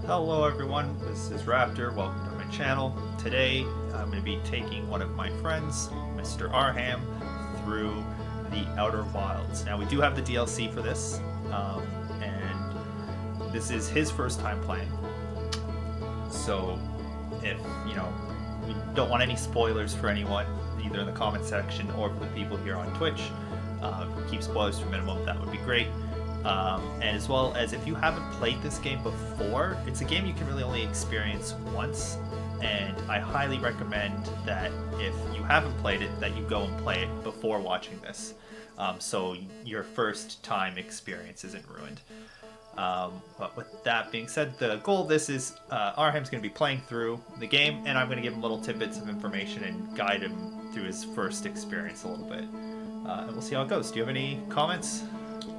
Hello everyone, this is Raptor, welcome to my channel. Today I'm going to be taking one of my friends, Mr. Rham, through the Outer Wilds. Now we do have the DLC for this, and this is his first time playing. So if, we don't want any spoilers for anyone, either in the comment section or for the people here on Twitch. Keep spoilers to a minimum, that would be great. And as well as if you haven't played this game before, it's a game you can really only experience once, and I highly recommend that if you haven't played it, that you go and play it before watching this, so your first time experience isn't ruined. But with that being said, the goal of this is Rham's going to be playing through the game, and I'm going to give him little tidbits of information and guide him through his first experience a little bit. And we'll see how it goes. Do you have any comments?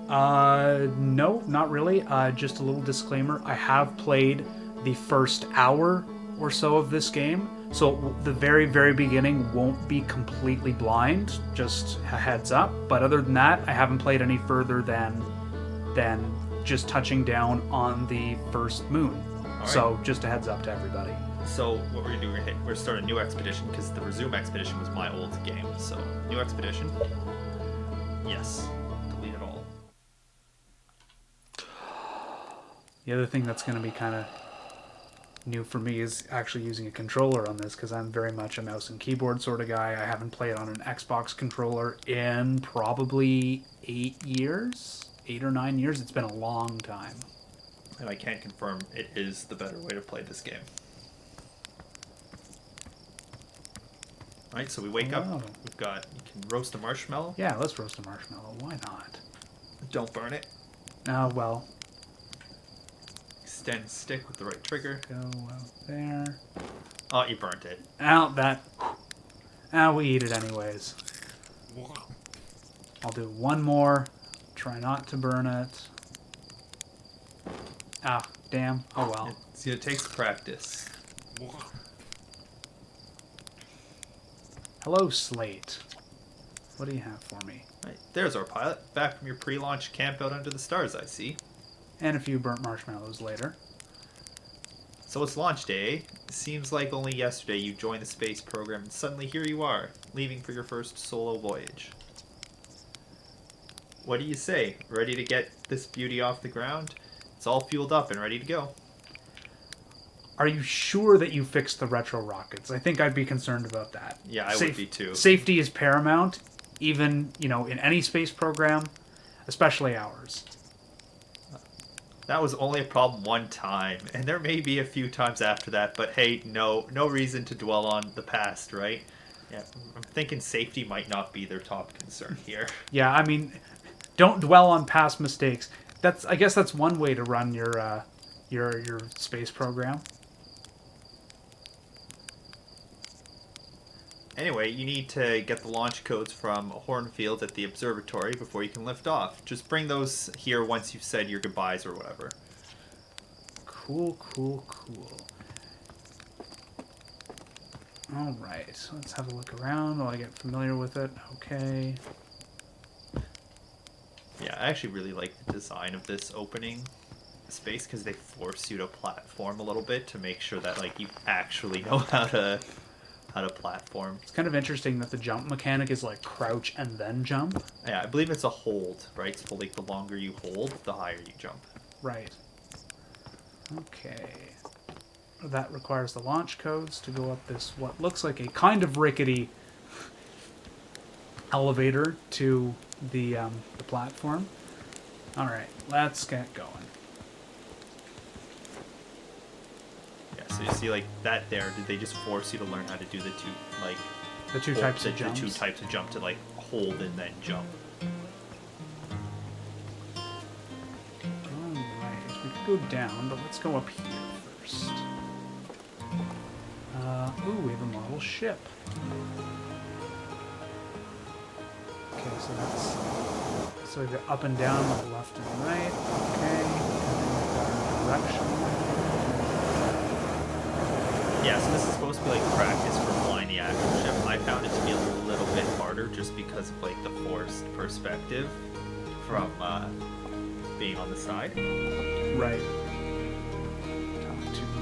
No, not really. Just a little disclaimer. I have played the first hour or so of this game, so the very, very beginning won't be completely blind, just a heads up. But other than that, I haven't played any further than just touching down on the first moon. Right. So just a heads up to everybody. So what we're going to do, we're going to start a new expedition, because the Resume expedition was my old game. So, new expedition. Yes. Delete it all. The other thing that's going to be kind of new for me is actually using a controller on this, because I'm very much a mouse and keyboard sort of guy. I haven't played on an Xbox controller in probably 8 or 9 years. It's been a long time. And I can confirm it is the better way to play this game. Alright, so we wake up. We've got, you can roast a marshmallow. Yeah, let's roast a marshmallow. Why not? Don't burn it. Oh, well. Extend stick with the right trigger. Go out there. Oh, you burnt it. Out that. We eat it anyways. I'll do one more. Try not to burn it. Ah, damn. Oh well. See, it takes practice. Hello, Slate. What do you have for me? Right, there's our pilot. Back from your pre-launch camp out under the stars, I see. And a few burnt marshmallows later. So it's launch day. Seems like only yesterday you joined the space program, and suddenly here you are, leaving for your first solo voyage. What do you say? Ready to get this beauty off the ground? It's all fueled up and ready to go. Are you sure that you fixed the retro rockets? I think I'd be concerned about that. Yeah, I would be too. Safety is paramount, even, in any space program, especially ours. That was only a problem one time, and there may be a few times after that, but hey, no reason to dwell on the past, right? Yeah, I'm thinking safety might not be their top concern here. Yeah, I mean, don't dwell on past mistakes. I guess that's one way to run your space program. Anyway, you need to get the launch codes from Hornfield at the observatory before you can lift off. Just bring those here once you've said your goodbyes or whatever. Cool. Alright, so let's have a look around while I get familiar with it. Okay. Yeah, I actually really like the design of this opening space, because they force you to platform a little bit to make sure that you actually know how to platform. It's kind of interesting that the jump mechanic is like crouch and then jump. Yeah, I believe it's a hold, right? So the longer you hold, the higher you jump. Right. Okay. That requires the launch codes to go up this, what looks like a kind of rickety elevator to the platform. All right, let's get going. So you see, that there, did they just force you to learn how to do the two types of jumps? The two types of jump, to hold and then jump. Alright, we could go down, but let's go up here first. We have a model ship. Okay, so we've got up and down, left and right. Okay, and then we've got our direction. Yeah, so this is supposed to be practice for flying the actual ship. I found it to be a little bit harder just because of the forced perspective from being on the side. Right.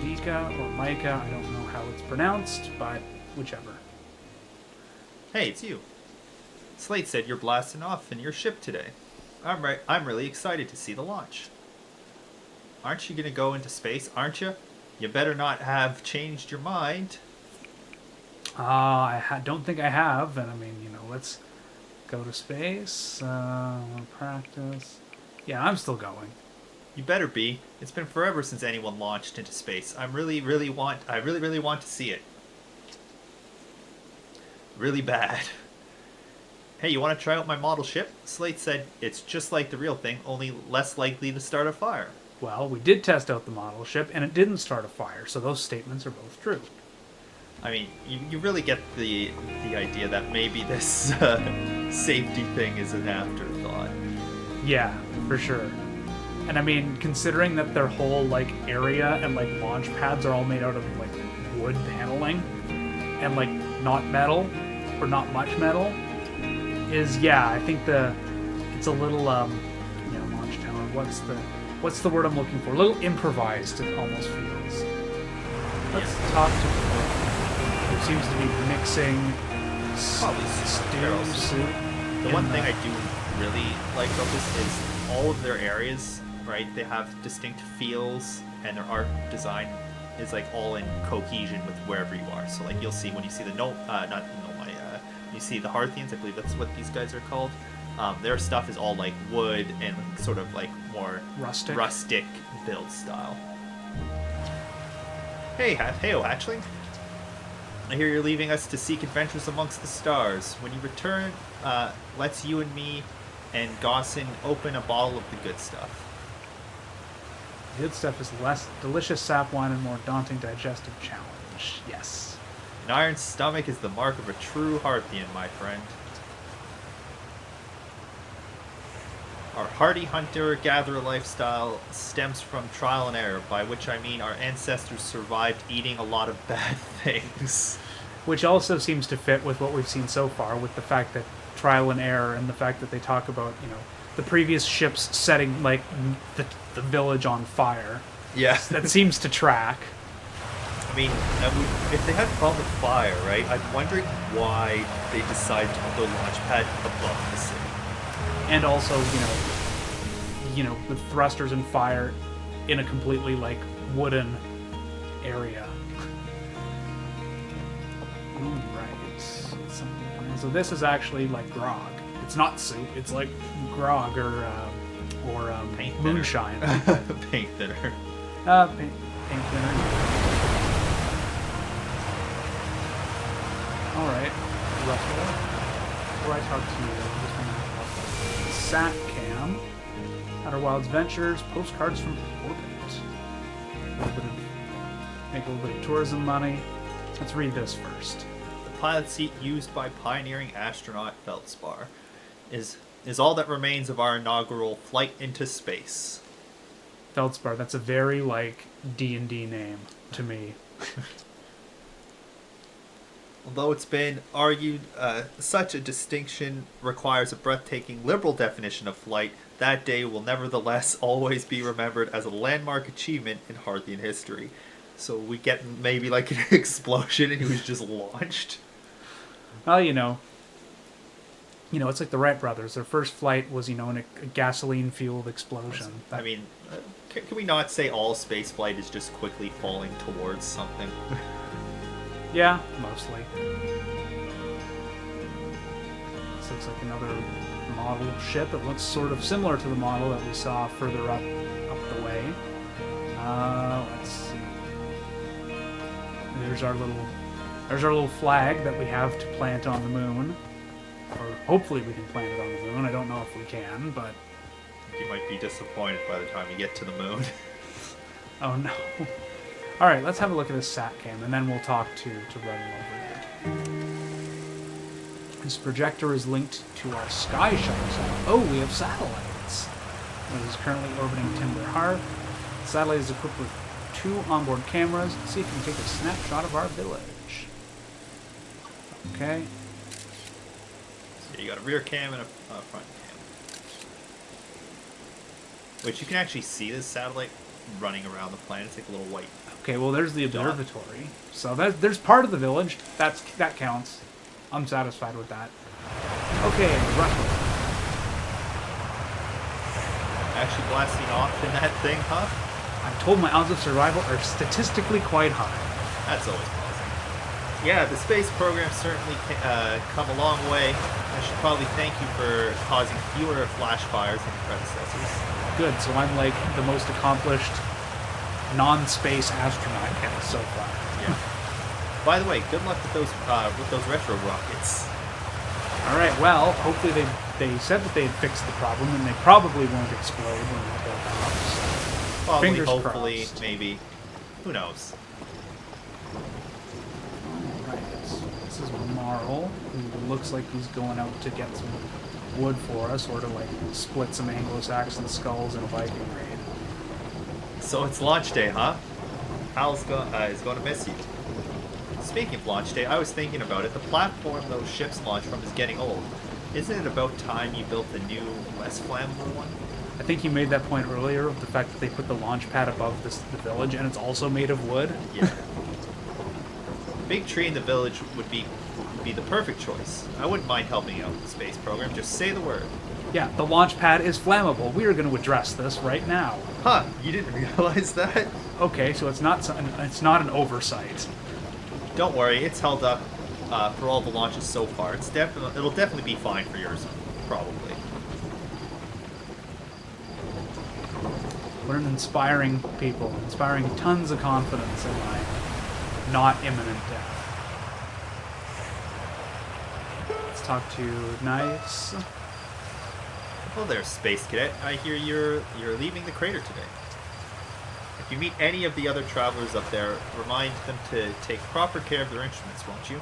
Mika or Micah. I don't know how it's pronounced, but whichever. Hey, it's you. Slate said you're blasting off in your ship today. I'm really excited to see the launch. Aren't you gonna go into space, aren't you? You better not have changed your mind. Don't think I have, and I mean, let's go to space. Practice. Yeah, I'm still going. You better be. It's been forever since anyone launched into space. I really want to see it. Really bad. Hey, you want to try out my model ship? Slate said it's just like the real thing, only less likely to start a fire. Well, we did test out the model ship, and it didn't start a fire, so those statements are both true. I mean, you really get the idea that maybe this safety thing is an afterthought. Yeah, for sure. And I mean, considering that their whole area and launch pads are all made out of wood paneling and not metal or not much metal, I think it's a little launch tower. What's the word I'm looking for? A little improvised, it almost feels. Let's talk to who seems to be mixing Probably soup. The one thing I do really like about this is all of their areas, right? They have distinct feels, and their art design is all in cohesion with wherever you are. So you'll see when you see the you see the Hearthians, I believe that's what these guys are called. Their stuff is all wood and sort of more rustic build style. Hey, hatchling. I hear you're leaving us to seek adventures amongst the stars. When you return, let's you and me and Gossin open a bottle of the good stuff. The good stuff is less delicious sap wine and more daunting digestive challenge. Yes. An iron stomach is the mark of a true Hearthian, my friend. Our hardy hunter-gatherer lifestyle stems from trial and error, by which I mean our ancestors survived eating a lot of bad things. Which also seems to fit with what we've seen so far, with the fact that trial and error and the fact that they talk about, the previous ships setting, the village on fire. Yeah. That seems to track. I mean, if they had a problem with fire, right, I'm wondering why they decided to put the launch pad above the city. And also, with thrusters and fire in a completely, wooden area. Ooh, right. Something. So this is actually grog. It's not soup. It's grog or Paint moonshine. Paint thinner. Paint thinner. All right, Russell. Before I talk to you, I just want to talk about Sat Cam, Outer Wilds Ventures, postcards from orbit. Make a little bit of tourism money. Let's read this first. The pilot seat used by pioneering astronaut Feldspar is all that remains of our inaugural flight into space. Feldspar, that's a very D&D name to me. Although it's been argued such a distinction requires a breathtaking liberal definition of flight, that day will nevertheless always be remembered as a landmark achievement in Hearthian history. So we get maybe an explosion and he was just launched. Well, it's like the Wright brothers. Their first flight was, in a gasoline-fueled explosion. I mean, can we not say all spaceflight is just quickly falling towards something? Yeah, mostly. This looks like another model ship. It looks sort of similar to the model that we saw further up the way. Let's see. There's our little flag that we have to plant on the moon. Or hopefully we can plant it on the moon. I don't know if we can, but... You might be disappointed by the time you get to the moon. Oh no. Alright, let's have a look at this SatCam, and then we'll talk to Rham over there. This projector is linked to our Sky Shuttle satellite. Oh, we have satellites! It is currently orbiting Timber Hearth. The satellite is equipped with 2 onboard cameras. Let's see if we can take a snapshot of our village. Okay. So you got a rear cam and a front cam. Which you can actually see this satellite running around the planet. It's like a little white. Okay, well, there's the Dot. observatory. So there's part of the village. That counts. I'm satisfied with that. Okay, right. Actually blasting off in that thing, huh? I'm told my odds of survival are statistically quite high. That's always positive. Yeah, the space program certainly come a long way. I should probably thank you for causing fewer flash fires than your predecessors. Good, so I'm like the most accomplished non-space astronaut yet so far. Yeah. By the way, good luck with those retro rockets. All right, well, hopefully they said that they had fixed the problem, and they probably won't explode when they go off. So Probably, fingers hopefully, crossed. maybe. Who knows? All right, this is Marl, who looks like he's going out to get some wood for us, or to like split some Anglo-Saxon skulls in a Viking raid. So it's launch day, huh? Hal's is going to miss you. Speaking of launch day, I was thinking about it. The platform those ships launch from is getting old. Isn't it about time you built a new, less flammable one? I think you made that point earlier of the fact that they put the launch pad above the village, and it's also made of wood. Yeah. Big tree in the village would be the perfect choice. I wouldn't mind helping out with the space program. Just say the word. Yeah, the launch pad is flammable. We are going to address this right now. Huh? You didn't realize that? Okay, so it's not an oversight. Don't worry, it's held up for all the launches so far. It'll definitely be fine for yours, probably. What an inspiring people, inspiring tons of confidence in my not imminent death. Let's talk to Nice. Well, there, Space Cadet. I hear you're leaving the crater today. If you meet any of the other travelers up there, remind them to take proper care of their instruments, won't you?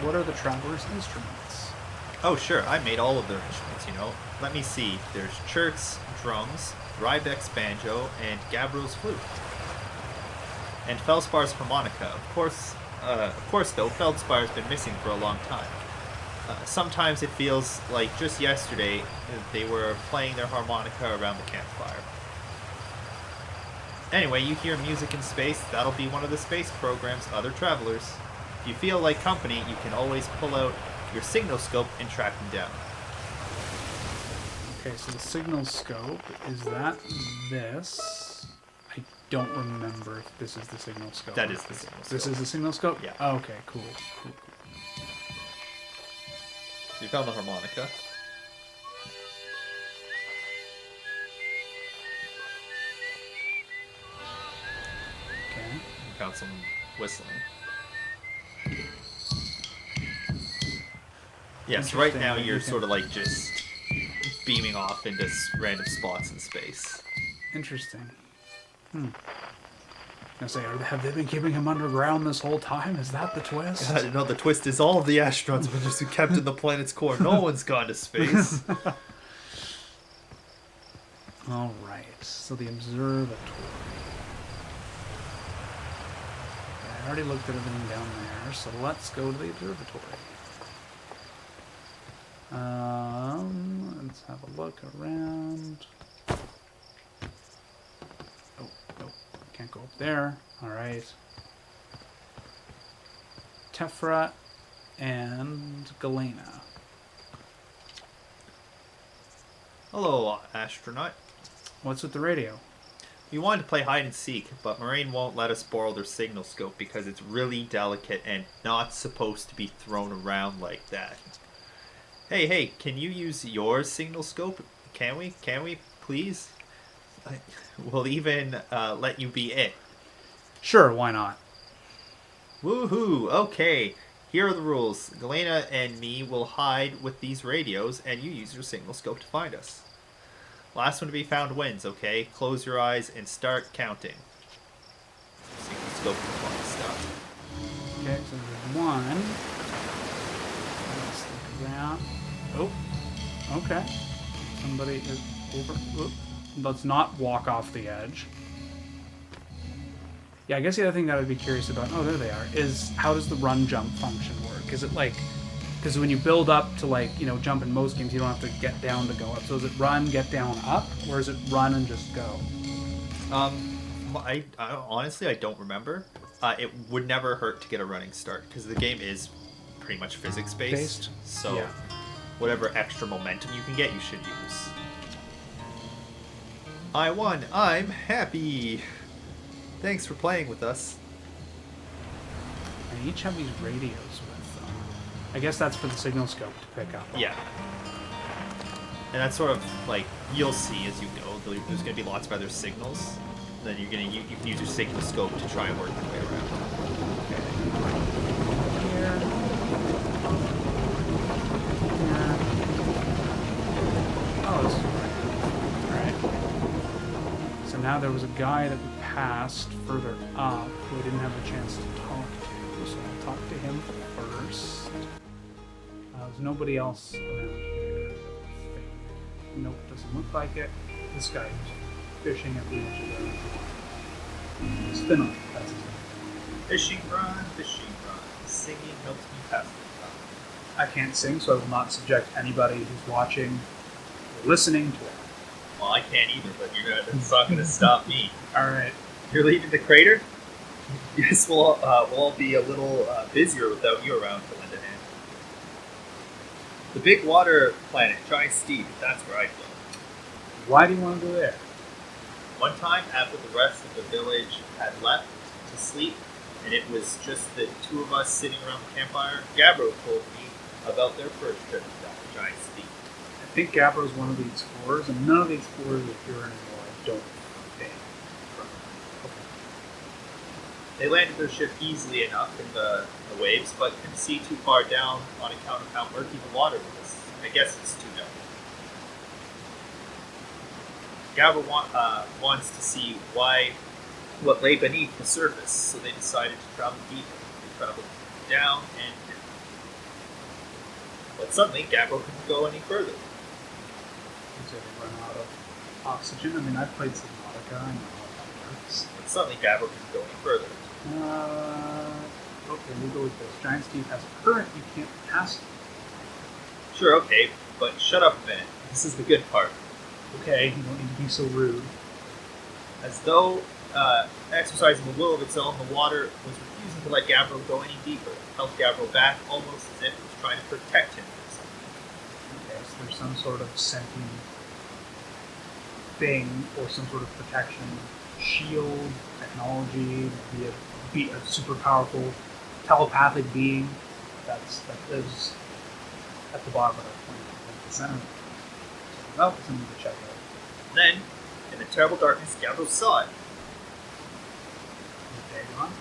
What are the travelers' instruments? Oh, sure. I made all of their instruments, you know. Let me see. There's Churt's drums, Rybek's banjo, and Gabriel's flute. And Felspar's harmonica. Of course, though, Feldspar has been missing for a long time. Sometimes it feels like just yesterday they were playing their harmonica around the campfire. Anyway, you hear music in space, that'll be one of the space program's other travelers. If you feel like company, you can always pull out your signal scope and track them down. Okay, so the signal scope, is that this? I don't remember if this is the signal scope. That is the signal scope. This is the signal scope? Yeah. Oh, okay, cool. So you found the harmonica. Okay. You found some whistling. Yes, right now Interesting. you're Okay. sort of like just beaming off into random spots in space. Interesting. I say, have they been keeping him underground this whole time? Is that the twist? No, the twist is all of the astronauts have just been kept in the planet's core. No one's gone to space. All right. So the observatory. I already looked at everything down there, so let's go to the observatory. Let's have a look around. Oh, can't go up there. All right. Tefra and Galena. Hello, astronaut. What's with the radio? We wanted to play hide and seek, but Moraine won't let us borrow their signal scope because it's really delicate and not supposed to be thrown around like that. Hey, can you use your signal scope? Can we, please? We'll even let you be it. Sure, why not? Woohoo! Okay, here are the rules. Galena and me will hide with these radios, and you use your signal scope to find us. Last one to be found wins, okay? Close your eyes and start counting. Signal scope for fun stuff. Okay, so there's one. Let's look around. Oh, okay. Somebody is over. Oop. Let's not walk off the edge. Yeah, I guess the other thing that I'd be curious about, oh, there they are, is how does the run jump function work? Is it like Because when you build up to like, jump in most games, you don't have to get down to go up. So is it run, get down, up, or is it run and just go? I honestly I don't remember. It would never hurt to get a running start because the game is pretty much physics based. So Yeah. whatever extra momentum you can get, you should use. I won. I'm happy. Thanks for playing with us. And each have these radios with them. I guess that's for the signal scope to pick up. Yeah. And that's sort of like you'll see as you go. There's going to be lots of other signals. Then you can use your signal scope to try and work your way around. Okay. Here. Here. Oh, this is right. Alright. So now there was a guy that we passed further up who I didn't have a chance to talk to. So I'll talk to him first. There's nobody else around here. Nope, doesn't look like it. This guy is fishing at the edge of the spin-off. That's his name. Fishing run, singing helps me pass the time. I can't sing, so I will not subject anybody who's watching or listening to it. Well, I can't either, but it's not going to stop me. Alright. You're leaving the crater? Yes, we'll all be a little busier without you around to lend a hand. The big water planet, Giant Steep, that's where I'd go. Why do you want to go there? One time, after the rest of the village had left to sleep, and it was just the two of us sitting around the campfire, Gabbro told me about their first trip down Giant Steep. I think Gabbro's one of the explorers, and none of the explorers are here anymore. I don't think. They landed their ship easily enough in the waves, but couldn't see too far down on account of how murky the water was. I guess it's too dark. Gabba wants to see what lay beneath the surface, so they decided to travel deeper. They traveled down and down. But suddenly, Gabba couldn't go any further. Because they run out of oxygen. I mean, I've played Subnautica. I know how that works. But suddenly, Gabba couldn't go any further. Okay, we'll go with this. Giant Steep has a current you can't pass through. Sure, okay, but shut up a minute. This is the good part. Okay, you don't need to be so rude. As though exercising a will of its own, the water was refusing to let Gabriel go any deeper. It held Gabriel back almost as if it was trying to protect him from something. Okay, so there's some sort of sentient thing or some sort of protection shield, technology, be a super powerful telepathic being that lives at the bottom of the planet, at the center. So, well, something to check out. Then, in the terrible darkness, Gabriel saw it. Okay, on.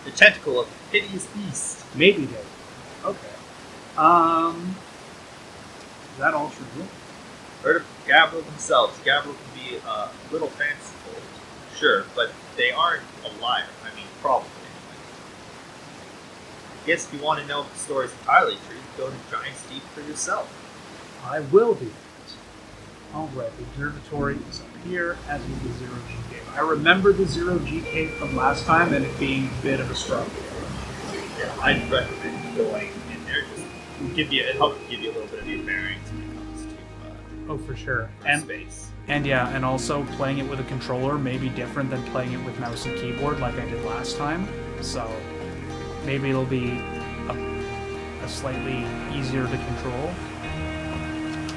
The tentacle of a hideous beast. Maybe they. Okay. Is that all true? Heard of Gabriel themselves. Gabriel can be a little fanciful, sure, but they aren't a liar. I mean, probably anyway. I guess if you want to know if the story's entirely true, go to Giant Steep for yourself. I will do that. Alright, the observatory is up here, as is the Zero G cave. I remember the Zero G cave from last time and it being a bit of a struggle. Yeah, I'd recommend going in there. It helps give you a little bit of your bearings when it comes to Oh, for sure. space. And also playing it with a controller may be different than playing it with mouse and keyboard like I did last time. So maybe it'll be a slightly easier to control.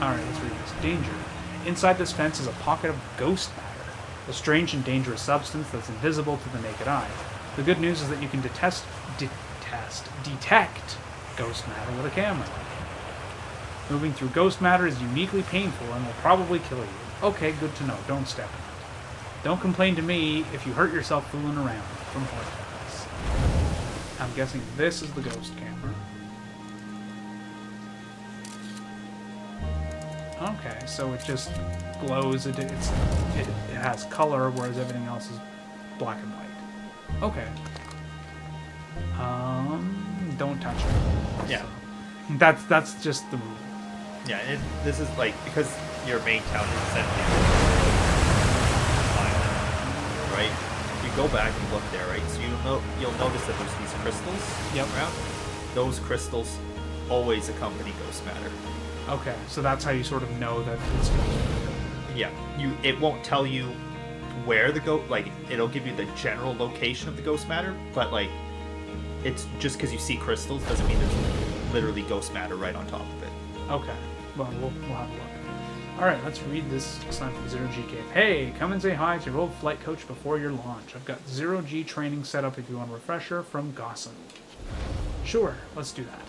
Alright, let's read this. Danger. Inside this fence is a pocket of ghost matter, a strange and dangerous substance that's invisible to the naked eye. The good news is that you can detect ghost matter with a camera. Moving through ghost matter is uniquely painful and will probably kill you. Okay, good to know. Don't step in it. Don't complain to me if you hurt yourself fooling around. From Horfans. I'm guessing this is the ghost camera. Okay, so it just glows. It has color, whereas everything else is black and white. Okay. Don't touch it. Yeah. So, that's just the rule. Yeah, this is like, because your main town is essentially island, right? You go back and look there, right? So you'll notice that there's these crystals Yep. around. Those crystals always accompany ghost matter. Okay, so that's how you sort of know that it's ghost matter. Yeah, it won't tell you where the ghost, like, it'll give you the general location of the ghost matter, but like, it's just because you see crystals doesn't mean there's literally ghost matter right on top of it. Okay, well, we'll have a look. Alright, let's read this sign from Zero G Cave. Hey, come and say hi to your old flight coach before your launch. I've got Zero G training set up if you want a refresher from Gossan. Sure, let's do that.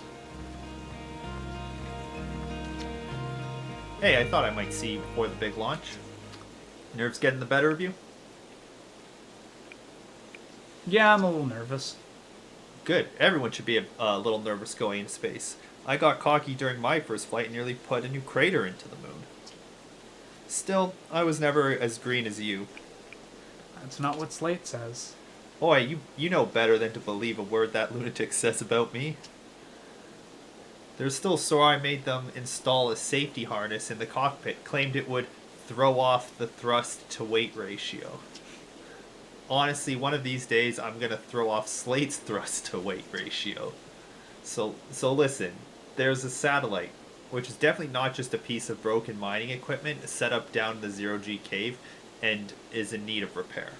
Hey, I thought I might see you before the big launch. Nerves getting the better of you? Yeah, I'm a little nervous. Good. Everyone should be a little nervous going into space. I got cocky during my first flight and nearly put a new crater into the moon. Still, I was never as green as you. That's not what Slate says. Boy, you know better than to believe a word that lunatic says about me. They're still sore I made them install a safety harness in the cockpit, claimed it would throw off the thrust-to-weight ratio. Honestly, one of these days I'm gonna throw off Slate's thrust-to-weight ratio. So listen, there's a satellite, which is definitely not just a piece of broken mining equipment set up down in the Zero G cave and is in need of repair.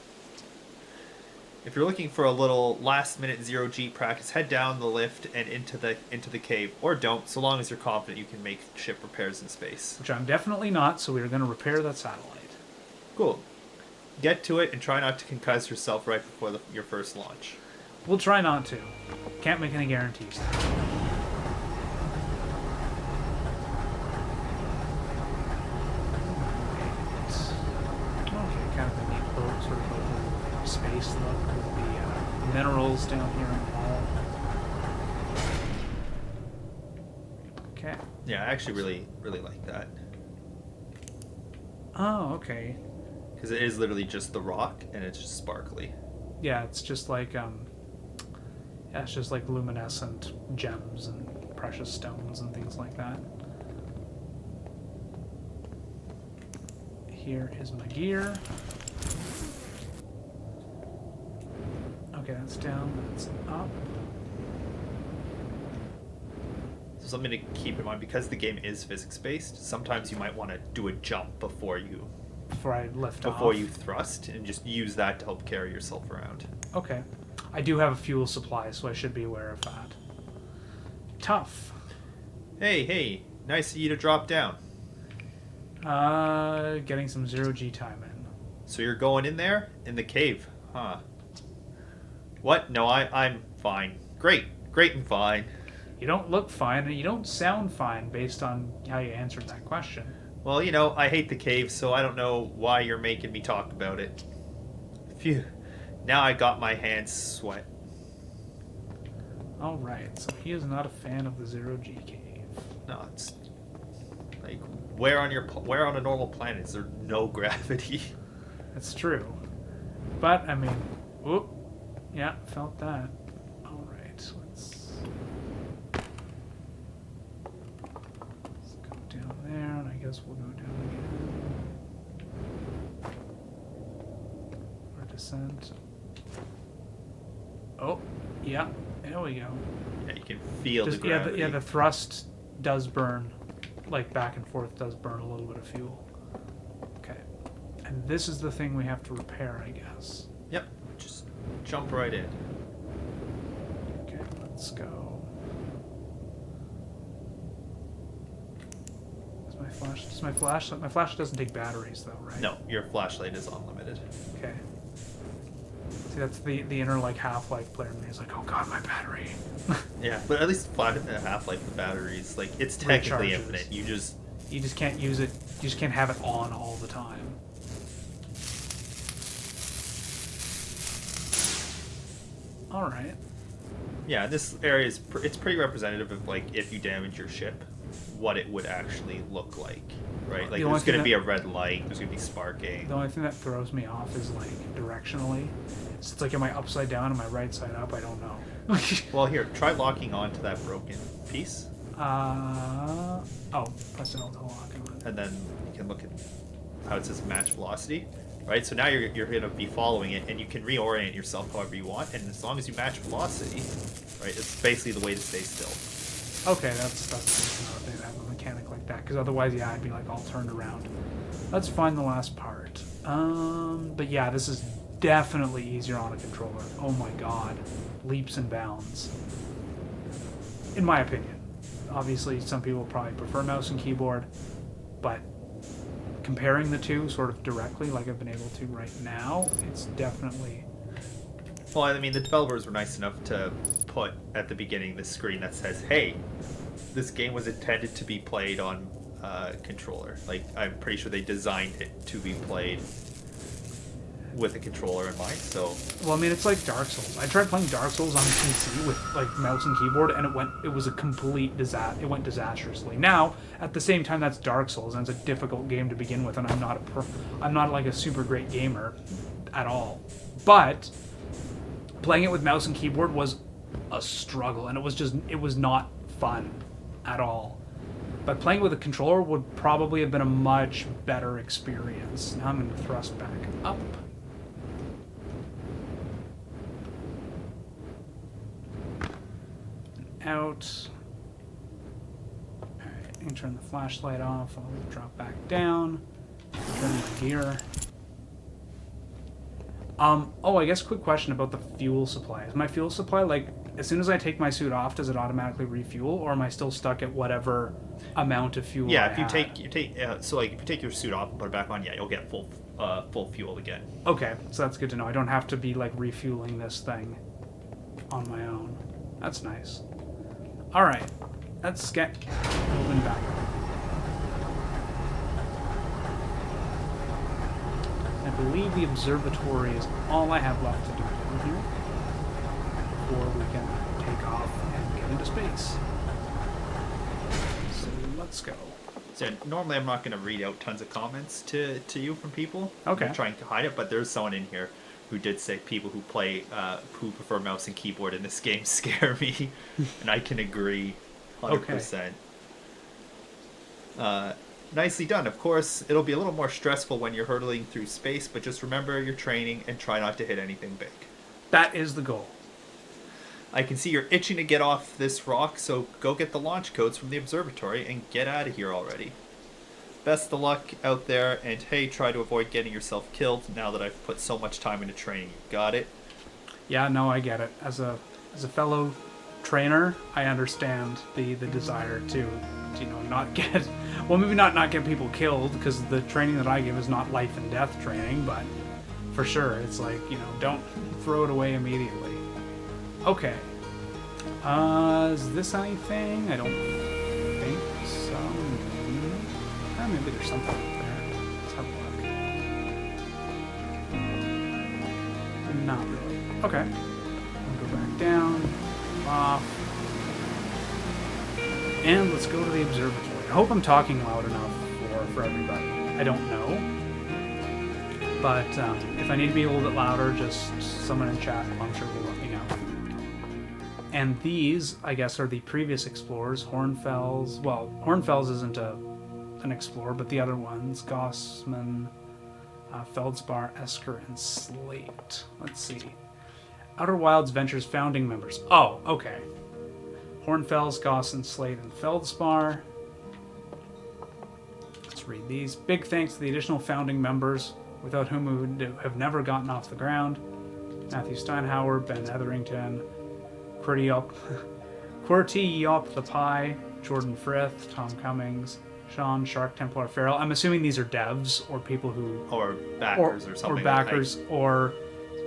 If you're looking for a little last-minute Zero G practice, head down the lift and into the cave, or don't, so long as you're confident you can make ship repairs in space. Which I'm definitely not, so we're going to repair that satellite. Cool. Get to it and try not to concuss yourself right before your first launch. We'll try not to. Can't make any guarantees. Okay, kind of a neat boat, sort of open space look with the minerals down here in the wall. Okay. Yeah, I actually really like that. Oh, okay. Because it is literally just the rock and it's just sparkly. Yeah, it's just like it's just like luminescent gems and precious stones and things like that. Here is my gear. Okay, that's down, that's up. So something to keep in mind, because the game is physics-based, sometimes you might want to do a jump before you thrust, and just use that to help carry yourself around. Okay. I do have a fuel supply, so I should be aware of that. Tough. Hey, nice of you to drop down. Getting some Zero G time in. So you're going in there? In the cave, huh? What? No, I'm fine. Great and fine. You don't look fine, and you don't sound fine based on how you answered that question. Well, I hate the cave, so I don't know why you're making me talk about it. Phew. Now I got my hands sweat. Alright, so he is not a fan of the Zero G cave. No, it's like, where on a normal planet is there no gravity? That's true. But, I mean, whoop. Yeah, felt that. Alright, let's go down there, and I guess we'll go down again. Our descent. Oh, yeah, there we go. Yeah, you can feel the Just, gravity. the thrust does burn, like back and forth does burn a little bit of fuel. Okay. And this is the thing we have to repair, I guess. Yep, just jump right in. Okay, let's go. Is my flash? My flash doesn't take batteries though, right? No, your flashlight is unlimited. Okay. See, that's the inner like Half-Life player in me. He's like, oh god, my battery. Yeah, but at least Half-Life, the batteries, like, it's technically Recharges. infinite. You just can't use it. You just can't have it on all the time. All right. Yeah, this area is it's pretty representative of, like, if you damage your ship, what it would actually look like, right? Like, there's going to be a red light, there's going to be sparking. The only thing that throws me off is like directionally. So it's like, am I upside down? Am I right side up? I don't know. Well, here, try locking onto that broken piece. Oh, press L to lock on. And then you can look at how it says match velocity, right? So now you're going to be following it, and you can reorient yourself however you want, and as long as you match velocity, right, it's basically the way to stay still. Okay, that's good to know if they have a mechanic like that, because otherwise, yeah, I'd be like all turned around. Let's find the last part. But yeah, this is definitely easier on a controller. Oh my god, leaps and bounds. In my opinion. Obviously, some people probably prefer mouse and keyboard, but comparing the two sort of directly, like I've been able to right now, it's definitely. Well, I mean, the developers were nice enough to put at the beginning the screen that says, "Hey, this game was intended to be played on controller." Like, I'm pretty sure they designed it to be played with a controller in mind. So, Well, I mean, it's like Dark Souls. I tried playing Dark Souls on PC with like mouse and keyboard, and it was a complete disaster. It went disastrously. Now, at the same time, that's Dark Souls, and it's a difficult game to begin with, and I'm not like a super great gamer at all. But playing it with mouse and keyboard was a struggle, and it was not fun at all. But playing with a controller would probably have been a much better experience. Now I'm going to thrust back up. Out. Alright, I can turn the flashlight off. I'll drop back down. Turn my gear. Oh, I guess quick question about the fuel supply. Is my fuel supply, like, as soon as I take my suit off, does it automatically refuel, or am I still stuck at whatever amount of fuel yeah, I if you had? take so like if you take your suit off and put it back on, yeah, you'll get full fuel again. Okay, so that's good to know. I don't have to be, like, refueling this thing on my own. That's nice. Alright, let's get moving back. I believe the observatory is all I have left to do down here before we can take off and get into space. So let's go. So normally I'm not going to read out tons of comments to you from people. Okay. I'm trying to hide it, but there's someone in here who did say people who play who prefer mouse and keyboard in this game scare me, and I can agree 100%. Nicely done. Of course, it'll be a little more stressful when you're hurtling through space, but just remember your training and try not to hit anything big. That is the goal. I can see you're itching to get off this rock, so go get the launch codes from the observatory and get out of here already. Best of luck out there, and hey, try to avoid getting yourself killed now that I've put so much time into training. Got it? Yeah, no, I get it. As a fellow trainer, I understand the desire to not get, well, maybe not get people killed, because the training that I give is not life and death training, but for sure, it's like, don't throw it away immediately. Okay. Is this anything? I don't think so. Maybe there's something up there. Let's have a look. Not really. Okay. I'll go back down. Off. And let's go to the observatory. I hope I'm talking loud enough for everybody. I don't know. But if I need to be a little bit louder, just someone in chat, I'm sure will let me know. And these, I guess, are the previous explorers. Hornfels. Well, Hornfels isn't an explorer, but the other ones, Gossman, Feldspar, Esker, and Slate. Let's see. Outer Wilds Ventures founding members. Oh, okay. Hornfels, Goss, Slate, and Feldspar. Let's read these. Big thanks to the additional founding members, without whom we would have never gotten off the ground. Matthew Steinhauer, Ben Etherington, QWERTY the Pie, Jordan Frith, Tom Cummings, Sean, Shark Templar Farrell. I'm assuming these are devs or people who... Or backers or something. Or backers or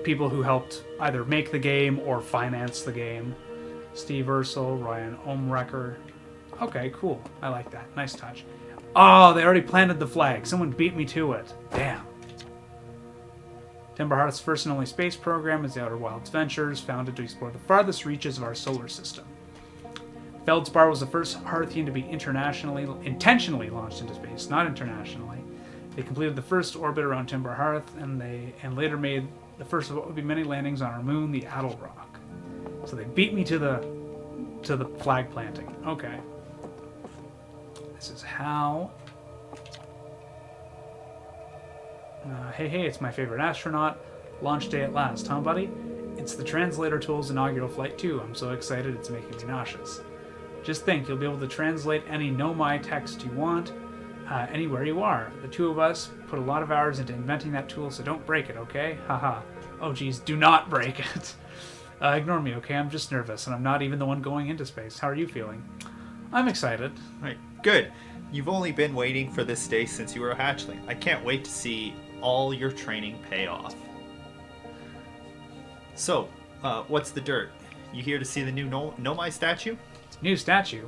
people who helped either make the game or finance the game. Steve Ursel, Ryan Omrecker. Okay, cool. I like that. Nice touch. Oh, they already planted the flag. Someone beat me to it. Damn. Timberheart's first and only space program is the Outer Wilds Ventures, founded to explore the farthest reaches of our solar system. Feldspar was the first Hearthian to be intentionally launched into space, not internationally. They completed the first orbit around Timberhearth, and later made the first of what would be many landings on our moon, the Adelrock. So they beat me to the flag planting. Okay. This is how. Hey, it's my favorite astronaut. Launch day at last, huh, buddy? It's the translator tool's inaugural flight too. I'm so excited it's making me nauseous. Just think, you'll be able to translate any Nomai text you want anywhere you are. The two of us put a lot of hours into inventing that tool, so don't break it, okay? Haha. Oh geez, do not break it. Ignore me, okay? I'm just nervous, and I'm not even the one going into space. How are you feeling? I'm excited. Right, good. You've only been waiting for this day since you were a hatchling. I can't wait to see all your training pay off. So, what's the dirt? You here to see the new Nomai statue? New statue?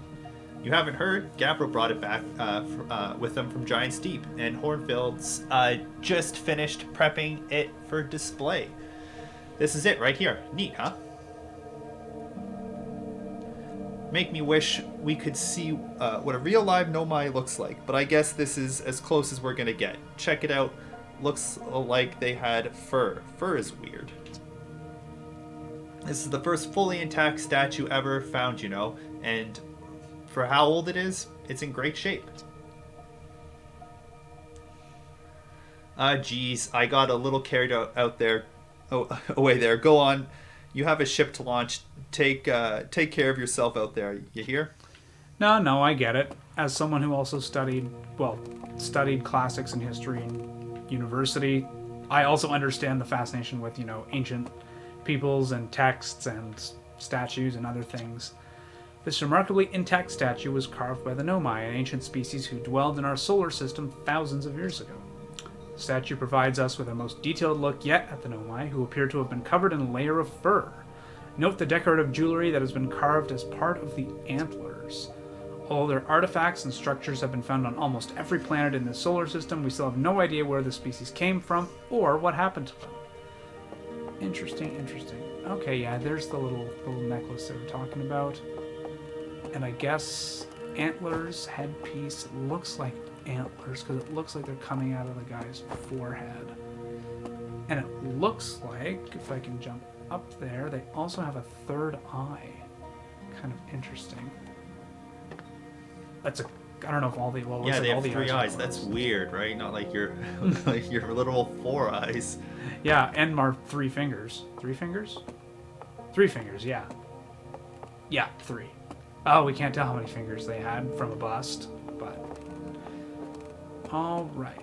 You haven't heard? Gabriel brought it back with them from Giant's Deep, and Hornfield's just finished prepping it for display. This is it right here. Neat, huh? Make me wish we could see what a real live Nomai looks like, but I guess this is as close as we're gonna get. Check it out. Looks like they had fur. Fur is weird. This is the first fully intact statue ever found, you know, and for how old it is, it's in great shape. Geez, I got a little carried out there. Oh, away there. Go on. You have a ship to launch. Take care of yourself out there. You hear? No, I get it. As someone who also studied classics and history in university, I also understand the fascination with, ancient peoples and texts and statues and other things. This remarkably intact statue was carved by the Nomai, an ancient species who dwelled in our solar system thousands of years ago. The statue provides us with a most detailed look yet at the Nomai, who appear to have been covered in a layer of fur. Note the decorative jewelry that has been carved as part of the antlers. Although their artifacts and structures have been found on almost every planet in the solar system, we still have no idea where the species came from or what happened to them. Interesting. Okay, yeah, there's the little necklace they were talking about. And I guess antlers, headpiece, looks like antlers because it looks like they're coming out of the guy's forehead. And it looks like, if I can jump up there, they also have a third eye. Kind of interesting. I don't know if all the they have three eyes. That's weird, right? Not like your like your literal four eyes. Yeah, and our 3 fingers. 3 fingers? 3 fingers, yeah. Yeah, 3. Oh, we can't tell how many fingers they had from a bust, but... Alright.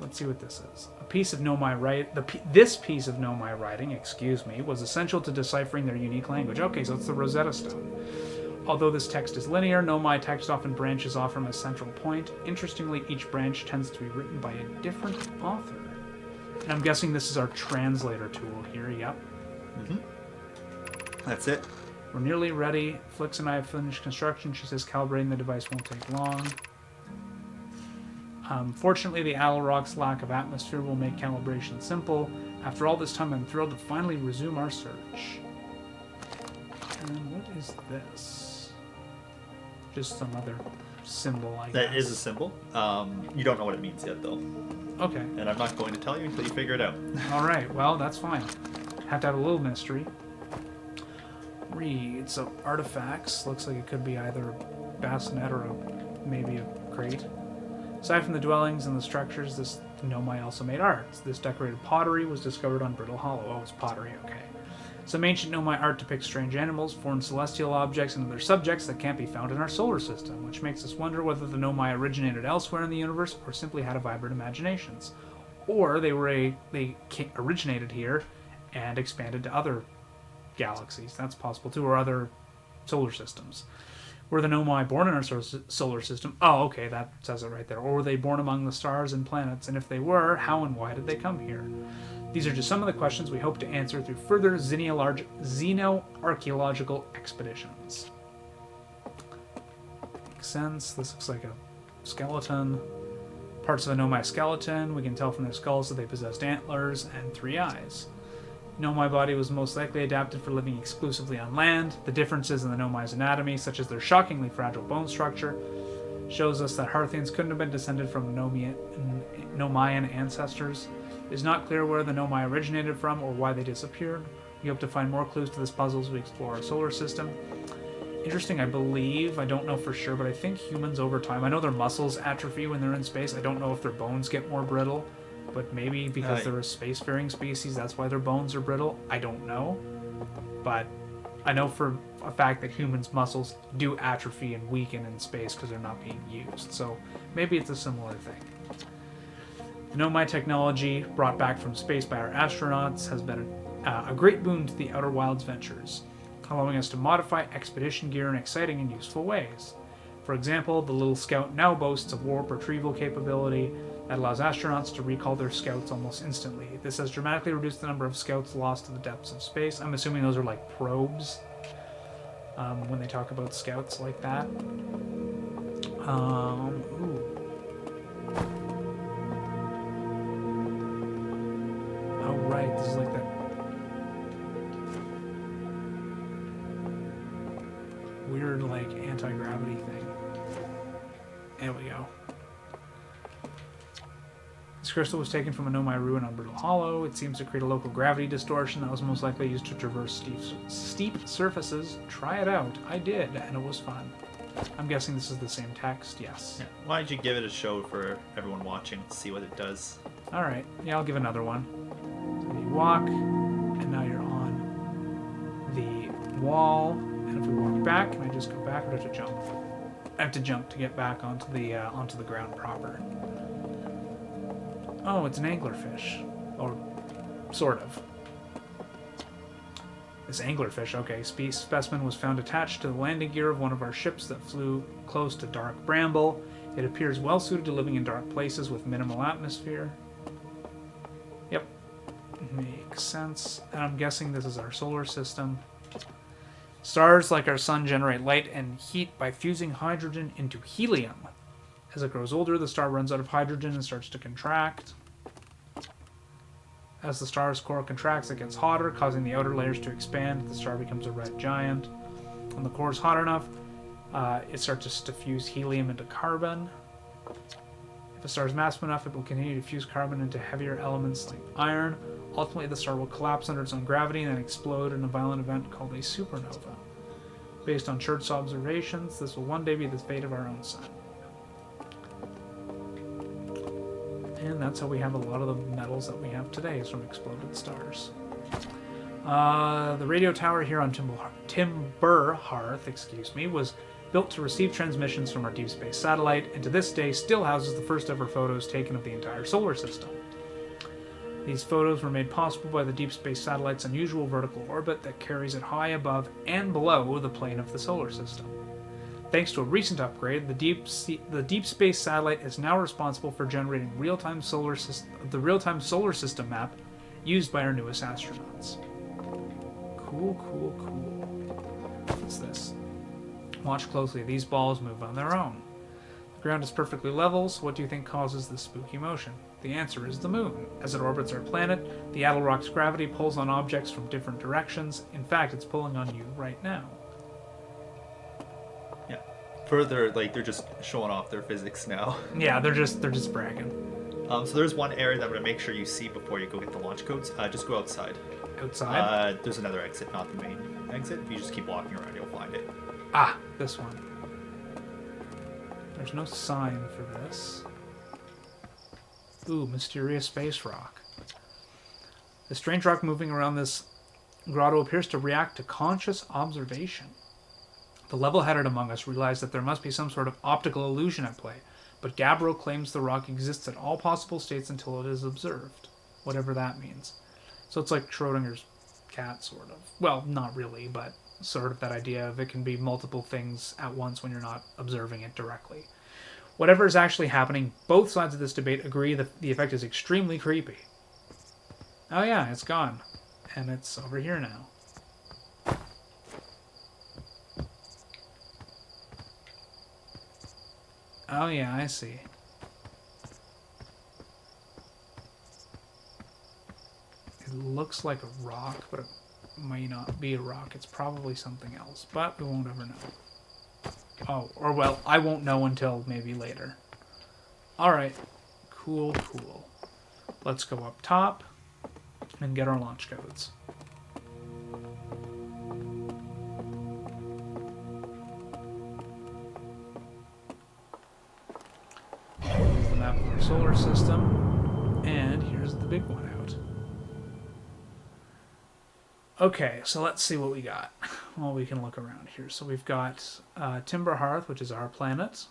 Let's see what this is. A piece of Nomai this piece of Nomai writing, was essential to deciphering their unique language. Okay, so it's the Rosetta Stone. Although this text is linear, Nomai text often branches off from a central point. Interestingly, each branch tends to be written by a different author. And I'm guessing this is our translator tool here, yep. Mm-hmm. That's it. We're nearly ready. Flix and I have finished construction. She says calibrating the device won't take long. Fortunately, the Alloy-Rock's lack of atmosphere will make calibration simple. After all this time, I'm thrilled to finally resume our search. And what is this? Just some other symbol, I guess. That is a symbol. You don't know what it means yet, though. Okay. And I'm not going to tell you until you figure it out. All right. Well, that's fine. Have to have a little mystery. Read. So artifacts. Looks like it could be either a bassinet or maybe a crate. Aside from the dwellings and the structures, this Nomai also made art. This decorated pottery was discovered on Brittle Hollow. Oh, it's pottery. Okay. Some ancient Nomai art depicts strange animals, foreign celestial objects, and other subjects that can't be found in our solar system, which makes us wonder whether the Nomai originated elsewhere in the universe or simply had a vibrant imaginations. Or they originated here and expanded to other galaxies. That's possible too, or other solar systems. Were the Nomai born in our solar system? Oh, okay, that says it right there. Or were they born among the stars and planets? And if they were, how and why did they come here? These are just some of the questions we hope to answer through further xenoarchaeological expeditions. Makes sense. This looks like a skeleton. Parts of the Nomai skeleton. We can tell from their skulls that they possessed antlers and 3 eyes. Nomai body was most likely adapted for living exclusively on land. The differences in the Nomai's anatomy, such as their shockingly fragile bone structure, shows us that Harthians couldn't have been descended from Nomaian ancestors. It is not clear where the Nomai originated from or why they disappeared. We hope to find more clues to this puzzle as we explore our solar system. Interesting, I believe, I don't know for sure, but I think humans over time, I know their muscles atrophy when they're in space. I don't know if their bones get more brittle, but maybe because they're a spacefaring species, that's why their bones are brittle. I don't know. But I know for a fact that humans' muscles do atrophy and weaken in space because they're not being used. So maybe it's a similar thing. The Nomai technology brought back from space by our astronauts has been a great boon to the Outer Wilds ventures, allowing us to modify expedition gear in exciting and useful ways. For example, the little Scout now boasts a warp retrieval capability that allows astronauts to recall their scouts almost instantly. This has dramatically reduced the number of scouts lost to the depths of space. I'm assuming those are like probes when they talk about scouts like that. Ooh. Oh, right, this is like that weird, like, anti-gravity thing. There we go. This crystal was taken from a Nomai ruin on Brittle Hollow. It seems to create a local gravity distortion that was most likely used to traverse steep surfaces. Try it out. I did, and it was fun. I'm guessing this is the same text. Yes. Yeah. Why don't you give it a show for everyone watching to see what it does? Alright. Yeah, I'll give another one. So you walk, and now you're on the wall. And if we walk back, can I just go back or do I have to jump? I have to jump to get back onto the ground proper. Oh, it's an anglerfish. Or sort of. This anglerfish, okay. Specimen was found attached to the landing gear of one of our ships that flew close to dark bramble. It appears well suited to living in dark places with minimal atmosphere. Yep. Makes sense. And I'm guessing this is our solar system. Stars like our sun generate light and heat by fusing hydrogen into helium. As it grows older, the star runs out of hydrogen and starts to contract. As the star's core contracts, it gets hotter, causing the outer layers to expand. The star becomes a red giant. When the core is hot enough, it starts to fuse helium into carbon. If a star is massive enough, it will continue to fuse carbon into heavier elements like iron. Ultimately, the star will collapse under its own gravity and then explode in a violent event called a supernova. Based on Church's observations, this will one day be the fate of our own sun. And that's how we have a lot of the metals that we have today, is from exploded stars. The radio tower here on Timber Hearth, was built to receive transmissions from our deep space satellite, and to this day still houses the first ever photos taken of the entire solar system. These photos were made possible by the deep space satellite's unusual vertical orbit that carries it high above and below the plane of the solar system. Thanks to a recent upgrade, the deep space satellite is now responsible for generating the real-time solar system map used by our newest astronauts. Cool. What's this? Watch closely. These balls move on their own. The ground is perfectly level, so what do you think causes this spooky motion? The answer is the moon. As it orbits our planet, the Addle Rock's gravity pulls on objects from different directions. In fact, it's pulling on you right now. Yeah. Further, like, they're just showing off their physics now. Yeah, they're just bragging. So there's one area that I'm going to make sure you see before you go get the launch codes. Just go outside. Outside? There's another exit, not the main exit. If you just keep walking around, you'll find it. Ah, this one. There's no sign for this. Ooh, mysterious space rock. The strange rock moving around this grotto appears to react to conscious observation. The level-headed among us realize that there must be some sort of optical illusion at play, but Gabbro claims the rock exists at all possible states until it is observed, whatever that means. So it's like Schrodinger's cat, sort of. Well, not really, but sort of that idea of it can be multiple things at once when you're not observing it directly. Whatever is actually happening, both sides of this debate agree that the effect is extremely creepy. Oh yeah, it's gone. And it's over here now. Oh yeah, I see. It looks like a rock, but it might not be a rock. It's probably something else, but we won't ever know. Oh, or well, I won't know until maybe later. Alright. Cool. Let's go up top and get our launch codes. Here's the map of our solar system. And here's the big one out. Okay, so let's see what we got. well, we can look around here. So we've got Timber Hearth, which is our planet.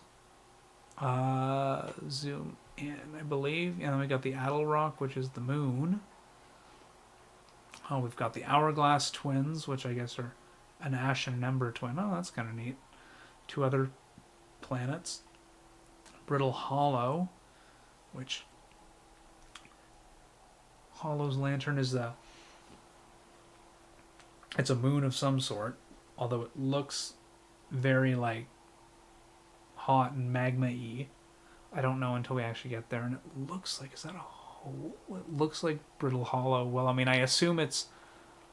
Zoom in, I believe. And then we got the Addle Rock, which is the moon. Oh, we've got the Hourglass Twins, which I guess are an Ash and an Ember twin. Oh, that's kind of neat. 2 other planets. Brittle Hollow, which Hollow's lantern is it's a moon of some sort, although it looks very like hot and magma-y. I don't know until we actually get there, and it looks like, is that a hole? It looks like Brittle Hollow. Well, I mean, I assume it's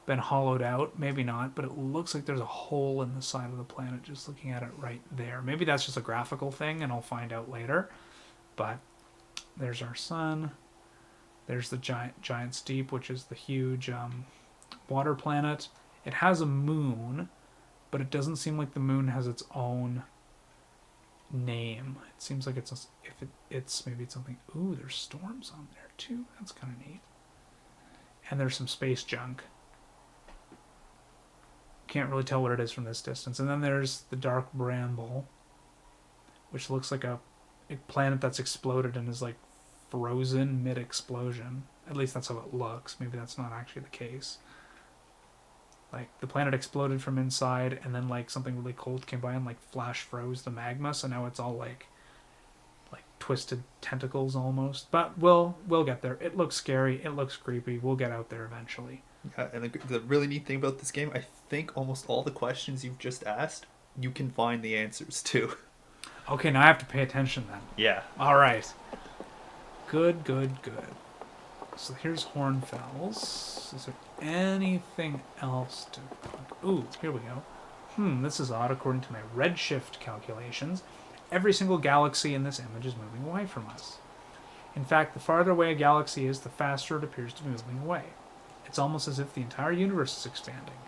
been hollowed out, maybe not, but it looks like there's a hole in the side of the planet just looking at it right there. Maybe that's just a graphical thing, and I'll find out later. But there's our sun. There's the Giant's Deep, which is the huge water planet. It has a moon, but it doesn't seem like the moon has its own name. It seems like it's maybe something. Ooh, there's storms on there too. That's kind of neat. And there's some space junk. Can't really tell what it is from this distance. And then there's the Dark Bramble, which looks like a planet that's exploded and is like frozen mid-explosion. At least that's how it looks. Maybe that's not actually the case. Like, the planet exploded from inside, and then like something really cold came by and like flash froze the magma, so now it's all like twisted tentacles almost. But we'll get there. It looks scary. It looks creepy. We'll get out there eventually. And the really neat thing about this game, I think almost all the questions you've just asked, you can find the answers to. Okay, now I have to pay attention then. Yeah. All right. Good. So here's Hornfells. Is there anything else to... Ooh, here we go. This is odd. According to my redshift calculations, every single galaxy in this image is moving away from us. In fact, the farther away a galaxy is, the faster it appears to be moving away. It's almost as if the entire universe is expanding.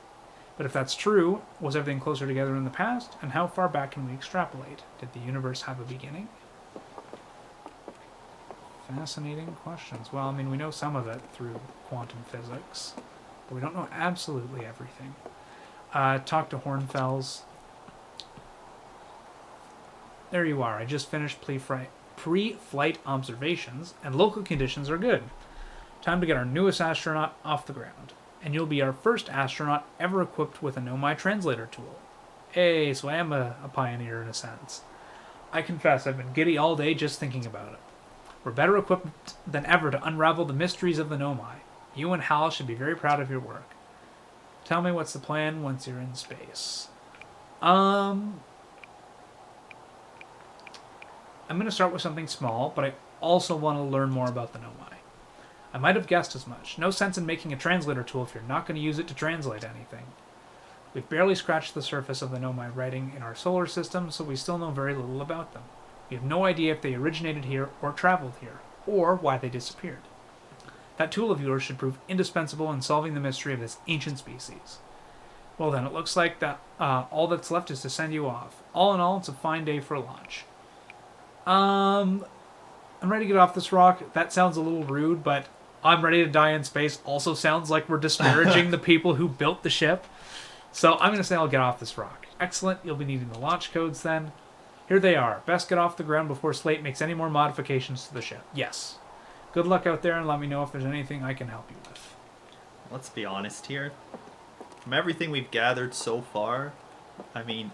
But if that's true, was everything closer together in the past? And how far back can we extrapolate? Did the universe have a beginning? Fascinating questions. Well, I mean, we know some of it through quantum physics, but we don't know absolutely everything. Talk to Hornfells. There you are. I just finished pre-flight observations, and local conditions are good. Time to get our newest astronaut off the ground. And you'll be our first astronaut ever equipped with a Nomai translator tool. Hey, so I am a pioneer in a sense. I confess I've been giddy all day just thinking about it. We're better equipped than ever to unravel the mysteries of the Nomai. You and Hal should be very proud of your work. Tell me what's the plan once you're in space. I'm going to start with something small, but I also want to learn more about the Nomai. I might have guessed as much. No sense in making a translator tool if you're not going to use it to translate anything. We've barely scratched the surface of the Nomai writing in our solar system, so we still know very little about them. We have no idea if they originated here or traveled here, or why they disappeared. That tool of yours should prove indispensable in solving the mystery of this ancient species. Well then, it looks like that all that's left is to send you off. All in all, it's a fine day for a launch. I'm ready to get off this rock. That sounds a little rude, but I'm ready to die in space also sounds like we're disparaging the people who built the ship. So I'm going to say I'll get off this rock. Excellent. You'll be needing the launch codes then. Here they are. Best get off the ground before Slate makes any more modifications to the ship. Yes. Good luck out there, and let me know if there's anything I can help you with. Let's be honest here. From everything we've gathered so far, I mean,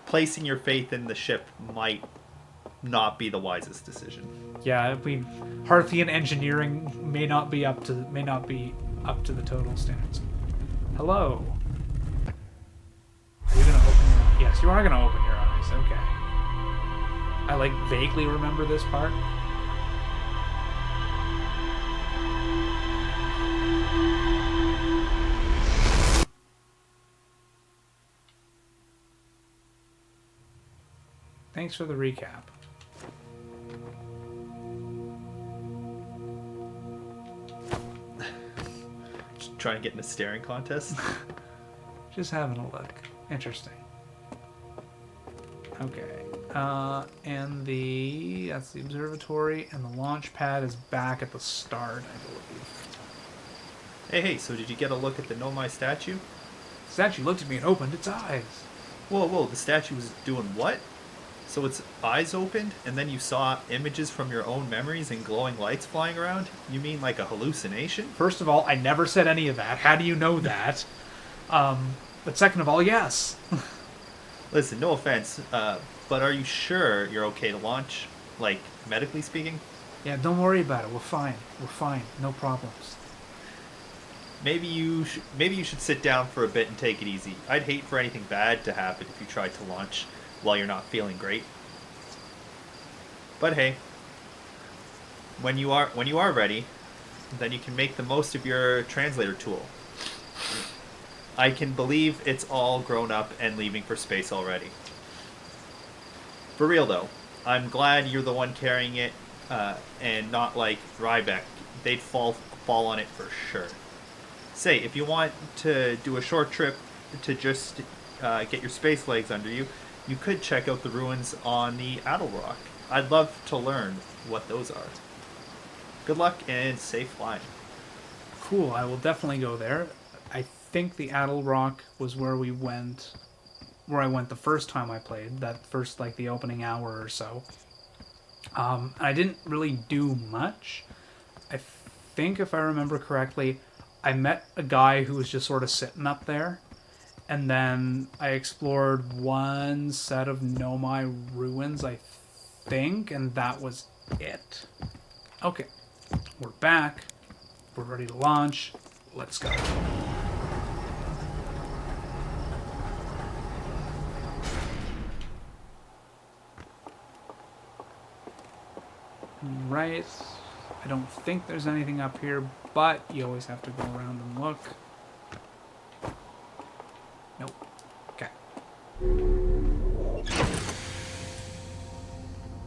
placing your faith in the ship might not be the wisest decision. Yeah, Hearthian engineering may not be up to the total standards. Hello. Are you gonna open your... Yes, you are gonna open your eyes. Okay. I vaguely remember this part. Thanks for the recap. Just trying to get in a staring contest. Just having a look. Interesting. Okay. And that's the observatory, and the launch pad is back at the start, I believe. Hey, so did you get a look at the Nomai statue? statue looked at me and opened its eyes. Whoa, the statue was doing what? So its eyes opened, and then you saw images from your own memories and glowing lights flying around? You mean like a hallucination? First of all, I never said any of that. How do you know that? But second of all, yes. Listen, no offense, but are you sure you're okay to launch? Like, medically speaking? Yeah, don't worry about it. We're fine. We're fine. No problems. Maybe you should sit down for a bit and take it easy. I'd hate for anything bad to happen if you tried to launch while you're not feeling great. But hey, when you are ready, then you can make the most of your translator tool. I can believe it's all grown up and leaving for space already. For real though, I'm glad you're the one carrying it, and not like Ryback. They'd fall on it for sure. Say, if you want to do a short trip to just get your space legs under you, you could check out the ruins on the Adel Rock. I'd love to learn what those are. Good luck and safe flying. Cool, I will definitely go there. I think the Adel Rock was where I went the first time I played, that first, like, the opening hour or so. I didn't really do much. I think, if I remember correctly, I met a guy who was just sort of sitting up there, and then I explored one set of Nomai ruins, I think, and that was it. Okay, we're back. We're ready to launch. Let's go. Right. I don't think there's anything up here, but you always have to go around and look. Nope. Okay.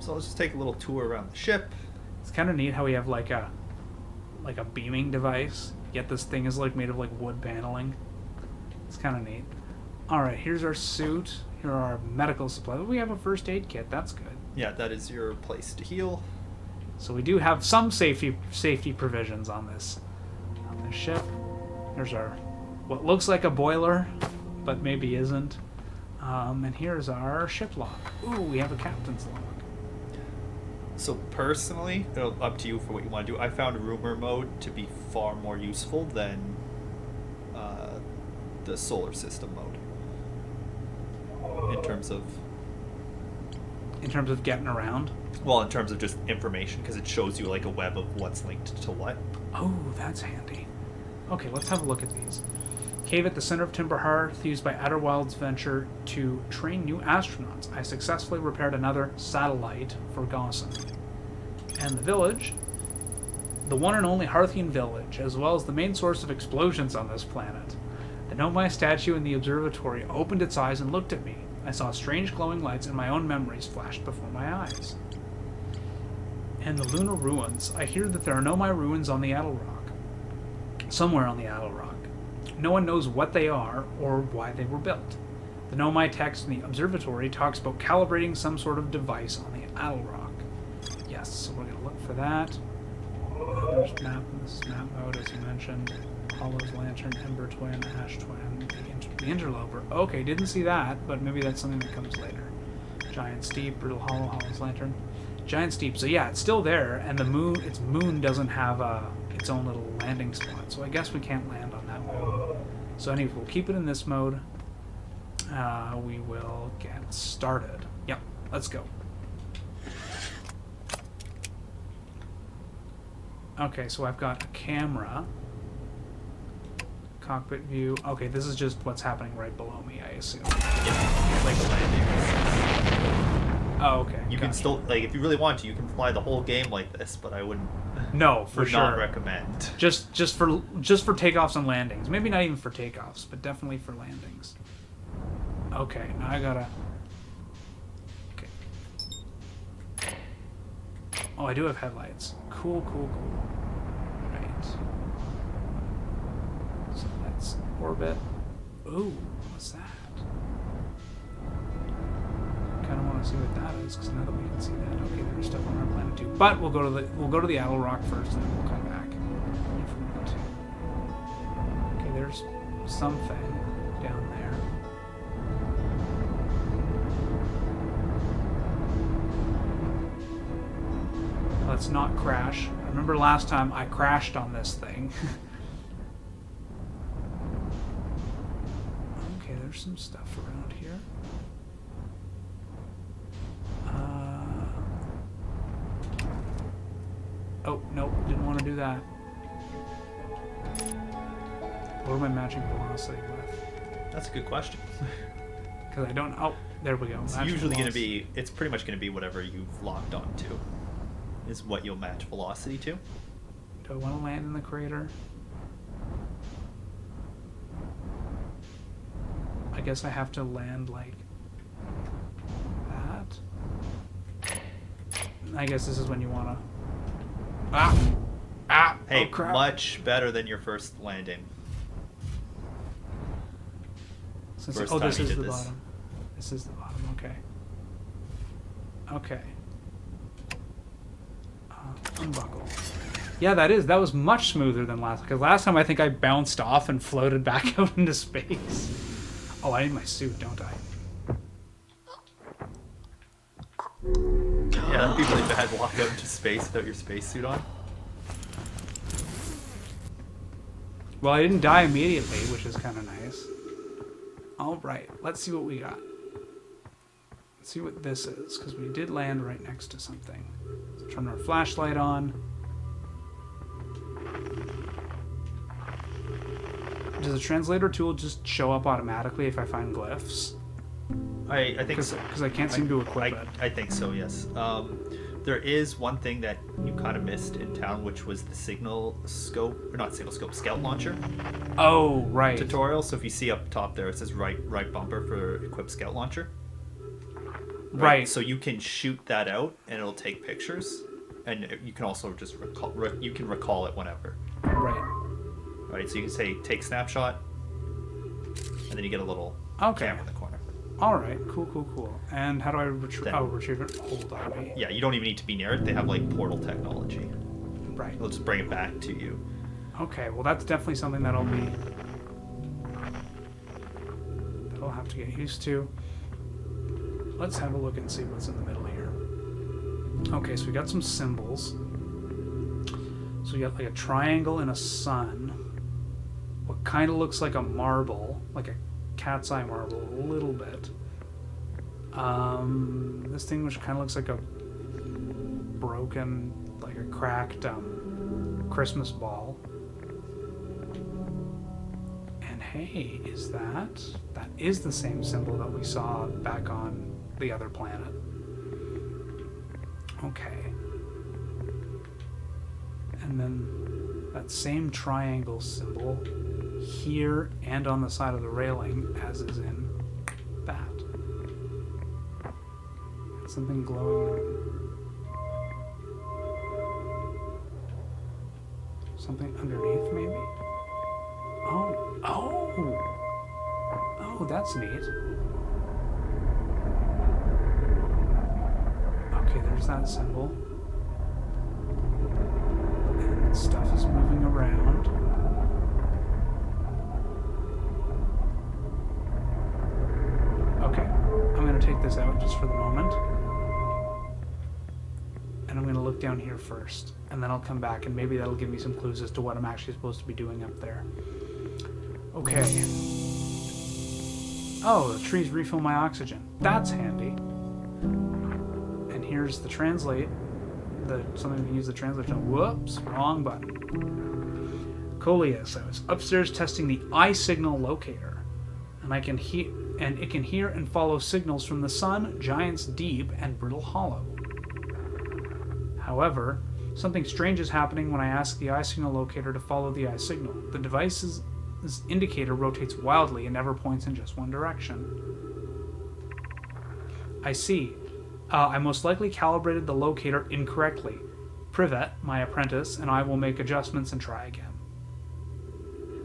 So let's just take a little tour around the ship. It's kind of neat how we have like a beaming device, yet this thing is like made of like wood paneling. It's kind of neat. All right, here's our suit. Here are our medical supplies. We have a first aid kit. That's good. Yeah, that is your place to heal. So we do have some safety provisions on this ship. Here's our what looks like a boiler, but maybe isn't. And here's our ship log. Ooh, we have a captain's log. So personally, up to you for what you want to do. I found rumor mode to be far more useful than the solar system mode in terms of getting around. Well, in terms of just information, because it shows you like a web of what's linked to what. Oh, that's handy. Okay, let's have a look at these. Cave at the center of Timber Hearth, used by Adderwild's venture to train new astronauts. I successfully repaired another satellite for Gaussen. And the village, the one and only Hearthian village, as well as the main source of explosions on this planet. The Nomai statue in the observatory opened its eyes and looked at me. I saw strange glowing lights and my own memories flashed before my eyes. And the lunar ruins. I hear that there are Nomai ruins on the Adel Rock. Somewhere on the Adel Rock. No one knows what they are or why they were built. The Nomai text in the observatory talks about calibrating some sort of device on the Adel Rock. Yes, so we're going to look for that. There's map, this is map mode, as you mentioned. Hollow's Lantern, Ember Twin, Ash Twin, the Interloper. Okay, didn't see that, but maybe that's something that comes later. Giant Steep, Brittle Hollow, Hollow's Lantern. Giant Steep, so yeah, it's still there, and the moon, its moon doesn't have its own little landing spot, so I guess we can't land on that moon. So anyway, we'll keep it in this mode. We will get started. Yep, let's go. Okay, so I've got a camera. Cockpit view. Okay, this is just what's happening right below me, I assume. Yeah, like a landing. Oh, okay. You can still, like, if you really want to, you can fly the whole game like this, but I wouldn't. No, for sure. Not recommend. Just for takeoffs and landings. Maybe not even for takeoffs, but definitely for landings. Okay, now I gotta. Okay. Oh, I do have headlights. Cool. Right. So let's orbit. Ooh, what's that? Kind of want to see what that is, because now that we can see that, okay, there's stuff on our planet too. But we'll go to the Adel Rock first, and then we'll come back. Okay, there's something down let's not crash. I remember last time I crashed on this thing. Okay, there's some stuff around here. Oh, nope, didn't want to do that. What am I matching velocity with? That's a good question. Because I don't... Oh, there we go. It's Match usually going to velocity. be... It's pretty much going to be whatever you've locked onto. Is what you'll match velocity to. Do I want to land in the crater? I guess I have to land like that. I guess this is when you want to... Hey, oh, crap. much better than your first landing. Since First oh, time this you is did the this. bottom. This is the bottom, okay. Okay. Unbuckle. Yeah, that was much smoother than last, because last time I think I bounced off and floated back out into space. Oh, I need my suit, don't I? Yeah, that'd be really bad. Walk out into space without your spacesuit on. Well, I didn't die immediately, which is kind of nice. Alright, let's see what we got. Let's see what this is, because we did land right next to something. Let's turn our flashlight on. Does the translator tool just show up automatically if I find glyphs? I think so. Because I can't seem to equip it. I think so, yes. There is one thing that you kind of missed in town, which was the signal scope, or not signal scope, scout launcher Oh, right. tutorial. So if you see up top there, it says right bumper for equip scout launcher. Right. So you can shoot that out, and it'll take pictures, and you can also just recall it whenever. Right. Right. So you can say take snapshot, and then you get a little Okay. camera in the corner. All right. Cool. And how do I retrieve? Then- Oh, retrieve it. Hold on me. Yeah, you don't even need to be near it. They have like portal technology. Right. They'll just bring it back to you. Okay. Well, that's definitely something that'll have to get used to. Let's have a look and see what's in the middle here. Okay, so we got some symbols. So we got like a triangle and a sun. What kind of looks like a marble, like a cat's eye marble, a little bit. This thing which kind of looks like a broken, like a cracked Christmas ball. And hey, that is the same symbol that we saw back on the other planet. Okay. And then that same triangle symbol here and on the side of the railing, as is in that. Something glowing. Something underneath, maybe? Oh, that's neat. Okay, there's that symbol. And stuff is moving around. Okay, I'm going to take this out just for the moment. And I'm going to look down here first. And then I'll come back and maybe that'll give me some clues as to what I'm actually supposed to be doing up there. Okay. Oh, the trees refill my oxygen. That's handy. And here's the translate. Something we can use the translator. Whoops, wrong button. Coleus, I was upstairs testing the eye signal locator. And it can hear and follow signals from the sun, Giant's Deep, and Brittle Hollow. However, something strange is happening when I ask the eye signal locator to follow the eye signal. The device's indicator rotates wildly and never points in just one direction. I see. I most likely calibrated the locator incorrectly. Privet, my apprentice, and I will make adjustments and try again.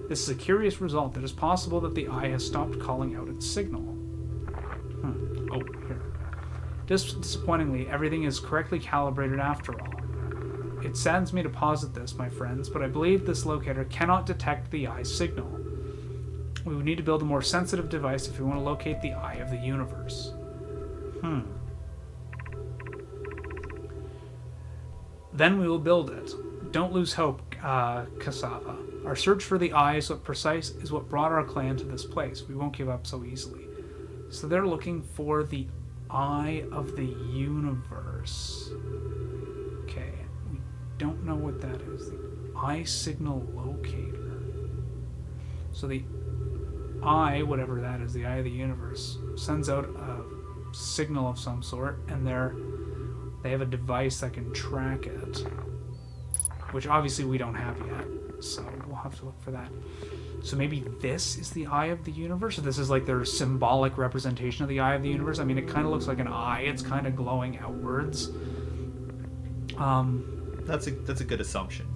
This is a curious result. It is possible that the eye has stopped calling out its signal. Oh, here. Disappointingly, everything is correctly calibrated after all. It saddens me to posit this, my friends, but I believe this locator cannot detect the eye signal. We would need to build a more sensitive device if we want to locate the eye of the universe. Then we will build it. Don't lose hope, Cassava. Our search for the eye is what brought our clan to this place. We won't give up so easily. So they're looking for the eye of the universe. Okay, we don't know what that is. The eye signal locator. So the eye, whatever that is, the eye of the universe, sends out a signal of some sort, and they have a device that can track it, which obviously we don't have yet, so we'll have to look for that. So maybe this is the eye of the universe, or this is like their symbolic representation of the eye of the universe. I mean, it kind of looks like an eye. It's kind of glowing outwards. That's a good assumption.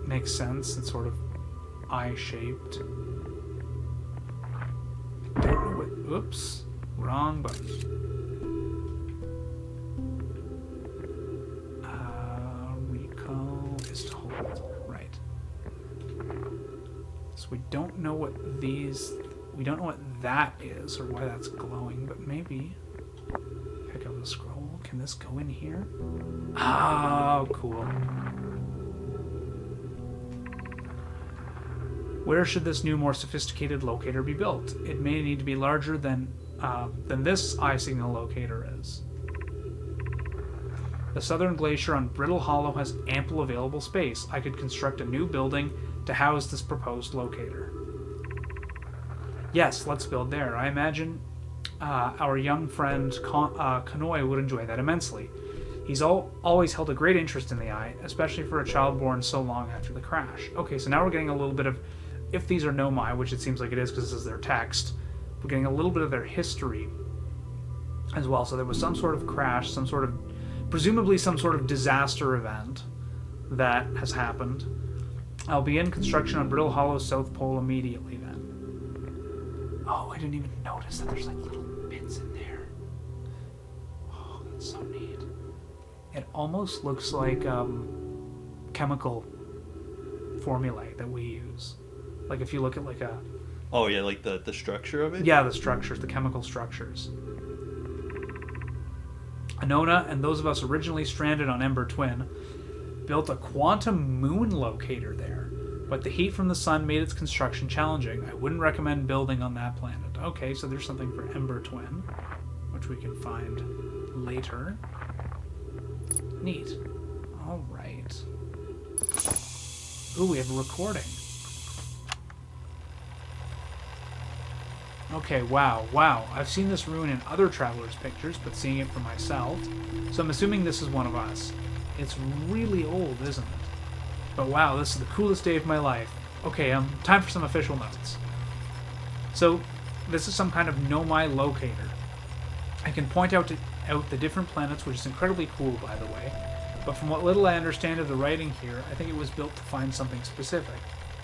Makes sense. It's sort of eye-shaped. I don't know what... Oops. Wrong button. Recall is to hold. Right. So we don't know what these... We don't know what that is, or why that's glowing, but maybe... Pick up the scroll. Can this go in here? Oh, cool. Where should this new, more sophisticated locator be built? It may need to be larger than this eye signal locator is. The southern glacier on Brittle Hollow has ample available space. I could construct a new building to house this proposed locator. Yes, let's build there. I imagine our young friend Kanoi would enjoy that immensely. He's always held a great interest in the eye, especially for a child born so long after the crash. Okay, so now we're getting a little bit of, if these are Nomai, which it seems like it is because this is their text, we're getting a little bit of their history as well. So there was some sort of crash, presumably some sort of disaster event that has happened. I'll begin construction on Brittle Hollow South Pole immediately then. Oh, I didn't even notice that there's like little bits in there. Oh, that's so neat. It almost looks like chemical formulae that we use. Like if you look at like a... Oh yeah, like the structure of it? Yeah, the structures, the chemical structures. Anona and those of us originally stranded on Ember Twin built a quantum moon locator there, but the heat from the sun made its construction challenging. I wouldn't recommend building on that planet. Okay, so there's something for Ember Twin, which we can find later. Neat. All right. Ooh, we have a recording. Okay, wow. I've seen this ruin in other travelers' pictures, but seeing it for myself. So I'm assuming this is one of us. It's really old, isn't it? But wow, this is the coolest day of my life. Okay, time for some official notes. So, this is some kind of Nomai locator. I can point out the different planets, which is incredibly cool, by the way. But from what little I understand of the writing here, I think it was built to find something specific.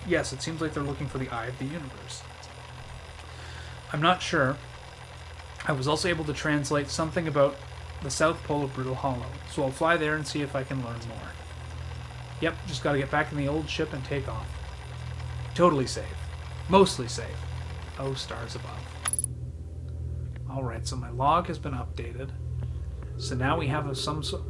Yes, it seems like they're looking for the eye of the universe. I'm not sure. I was also able to translate something about the South Pole of Brittle Hollow, so I'll fly there and see if I can learn more. Yep, just gotta get back in the old ship and take off. Totally safe. Mostly safe. Oh, stars above. Alright, so my log has been updated. So now we have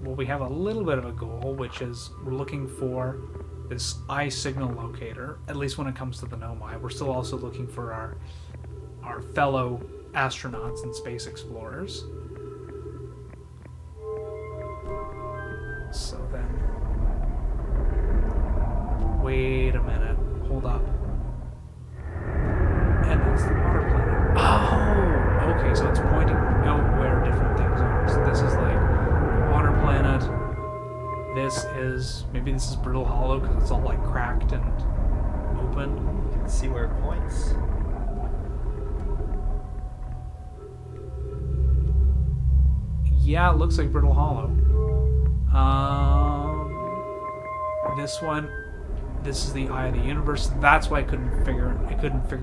we have a little bit of a goal, which is we're looking for this eye signal locator, at least when it comes to the Nomai. We're still also looking for our fellow astronauts and space explorers. So then... Wait a minute. Hold up. And that's the water planet. Oh! Okay, so it's pointing out where different things are. So this is like water planet. This is... Maybe this is Brittle Hollow because it's all like cracked and open. You can see where it points. Yeah, it looks like Brittle Hollow. This one, this is the Eye of the Universe. That's why I couldn't figure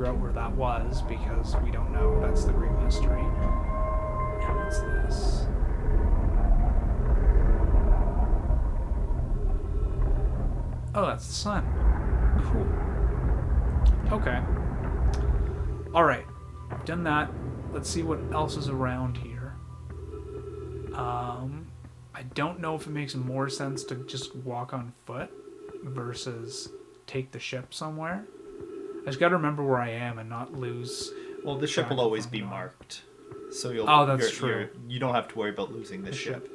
out where that was, because we don't know. That's the great mystery. And what's this? Oh, that's the sun. Cool. Okay. Alright. I've done that. Let's see what else is around here. I don't know if it makes more sense to just walk on foot versus take the ship somewhere. I just got to remember where I am and not lose. Well, the ship track will of always where be I'm going. marked, so you'll. Oh, that's true. You don't have to worry about losing this The ship.